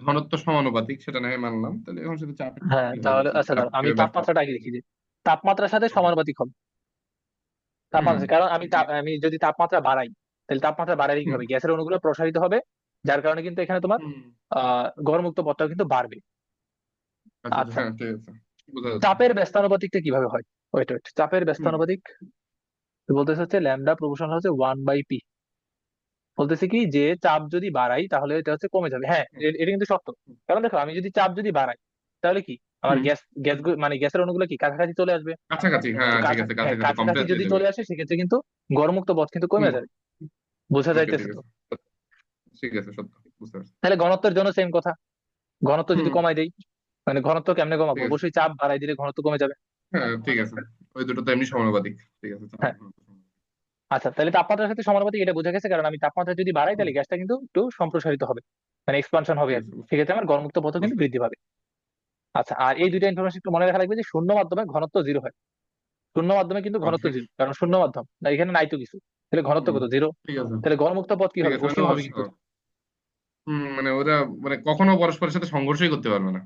ঘনত্ব সমানুপাতিক, সেটা না হয় মানলাম, তাহলে এখন শুধু চাপের হ্যাঁ কি হবে, তাহলে শুধু আচ্ছা চাপ দাঁড়াও, আমি কিভাবে ব্যস্ত হবে। তাপমাত্রাটা আগে লিখি, যে তাপমাত্রার সাথে ওকে। সমানুপাতিক হবে। হুম তাপমাত্রা, কারণ আমি যদি তাপমাত্রা বাড়াই, তাহলে তাপমাত্রা বাড়ালে কি হুম হবে, গ্যাসের অণুগুলো প্রসারিত হবে, যার কারণে কিন্তু এখানে তোমার হুম। গড়মুক্ত পথটাও কিন্তু বাড়বে। আচ্ছা আচ্ছা, আচ্ছা, হ্যাঁ ঠিক আছে, বোঝা যাচ্ছে। চাপের ব্যস্তানুপাতিকটা কিভাবে হয়, ওয়েট ওয়েট, চাপের হুম ব্যস্তানুপাতিক বলতেছে হচ্ছে ল্যামডা প্রপোর্শনাল হচ্ছে 1/p। বলতেছে কি, যে চাপ যদি বাড়াই তাহলে এটা হচ্ছে কমে যাবে। হ্যাঁ, হুম এটা কিন্তু সত্য। কারণ দেখো, আমি যদি চাপ যদি বাড়াই, তাহলে কি আমার হুম। গ্যাস মানে গ্যাসের অণুগুলো কি কাছাকাছি চলে আসবে। কাছাকাছি, হ্যাঁ তো ঠিক আছে, হ্যাঁ, কাছাকাছি কাছাকাছি কম্প্রেস যদি হয়ে যাবে। চলে আসে সেক্ষেত্রে কিন্তু গড়মুক্ত পথ কিন্তু হুম। কমে যাবে। বোঝা ওকে, যাইতেছে ঠিক তো? আছে, ঠিক আছে, সত্য, বুঝতে পারছি। তাহলে ঘনত্বের জন্য সেম কথা, ঘনত্ব যদি হুম। কমাই দেই, মানে ঘনত্ব কেমনে কমাবো, ঠিক আছে, অবশ্যই চাপ বাড়াই দিলে ঘনত্ব কমে যাবে। হ্যাঁ ঠিক আছে, ওই দুটো তো এমনি সমানুপাতিক। ঠিক আছে, চাপ হ্যাঁ, আর ঘনত্ব সমানুপাতিক। আচ্ছা, তাহলে তাপমাত্রার সাথে সমানুপাতিক এটা বোঝা গেছে, কারণ আমি তাপমাত্রা যদি বাড়াই হুম। তাহলে গ্যাসটা কিন্তু একটু সম্প্রসারিত হবে, মানে এক্সপানশন হবে ঠিক আর আছে, কি। সেক্ষেত্রে আমার গড়মুক্ত পথও কিন্তু বুঝতে বৃদ্ধি পাবে। আচ্ছা, আর এই দুইটা ইনফরমেশন একটু মনে রাখা লাগবে, যে শূন্য মাধ্যমে ঘনত্ব জিরো হয়। শূন্য মাধ্যমে কিন্তু ঘনত্ব ওকে। জিরো, কারণ শূন্য মাধ্যম না, এখানে নাই তো কিছু, তাহলে ঘনত্ব হুম। কত, জিরো। ঠিক আছে, তাহলে গড়মুক্ত পথ কি ঠিক হবে, আছে, মানে অসীম হবে কিন্তু। মানে ওরা মানে কখনো পরস্পরের সাথে সংঘর্ষই করতে পারবে না।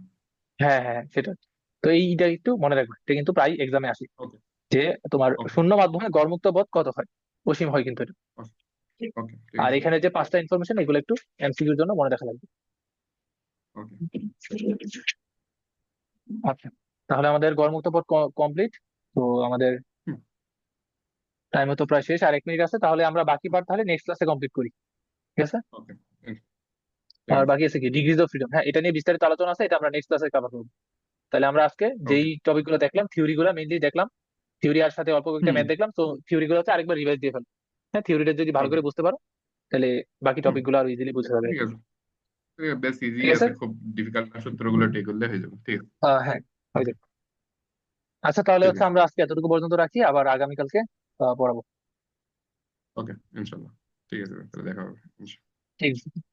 হ্যাঁ হ্যাঁ হ্যাঁ, সেটা। তো এইটা একটু মনে রাখবে, এটা কিন্তু প্রায় এক্সামে আসে, ওকে। যে তোমার ওকে। শূন্য মাধ্যমে গড়মুক্ত পথ কত হয়, অসীম হয় কিন্তু এটা। ওকে, ঠিক আর আছে। এখানে যে 5টা ইনফরমেশন, এগুলো একটু এমসিকিউর জন্য মনে রাখা লাগবে। ওকে। আচ্ছা, তাহলে আমাদের গড়মুক্ত পথ কমপ্লিট। তো আমাদের হুম। টাইম তো প্রায় শেষ, আর 1 মিনিট আছে, তাহলে আমরা বাকি পার্ট তাহলে নেক্সট ক্লাসে কমপ্লিট করি, ঠিক আছে? ওকে, ঠিক আর আছে। বাকি আছে কি, ডিগ্রিজ অফ ফ্রিডম, হ্যাঁ এটা নিয়ে বিস্তারিত আলোচনা আছে, এটা আমরা নেক্সট ক্লাসে কভার করবো। তাহলে আমরা আজকে যেই ওকে। টপিক গুলো দেখলাম, থিওরি গুলো মেইনলি দেখলাম, থিওরি আর সাথে অল্প কয়েকটা হুম। ম্যাথ দেখলাম, তো থিওরি গুলো হচ্ছে আরেকবার রিভাইজ দিয়ে ফেলো। হ্যাঁ, থিওরিটা যদি ভালো ওকে। করে বুঝতে পারো, তাহলে বাকি হুম। টপিক গুলো আরো ইজিলি বুঝতে যাবে আর ঠিক কি। আছে, বেশ ইজি ঠিক আছে, আছে, খুব ডিফিকাল্ট না, সূত্রগুলো ঠিক করলে হয়ে যাবে। ঠিক আছে। হ্যাঁ হয়ে ওকে। যাবে। আচ্ছা, তাহলে ঠিক হচ্ছে আছে। আমরা আজকে এতটুকু পর্যন্ত রাখি, আবার আগামীকালকে পড়াবো। ওকে, ইনশাল্লাহ। ঠিক আছে, তাহলে দেখা হবে। ঠিক আছে।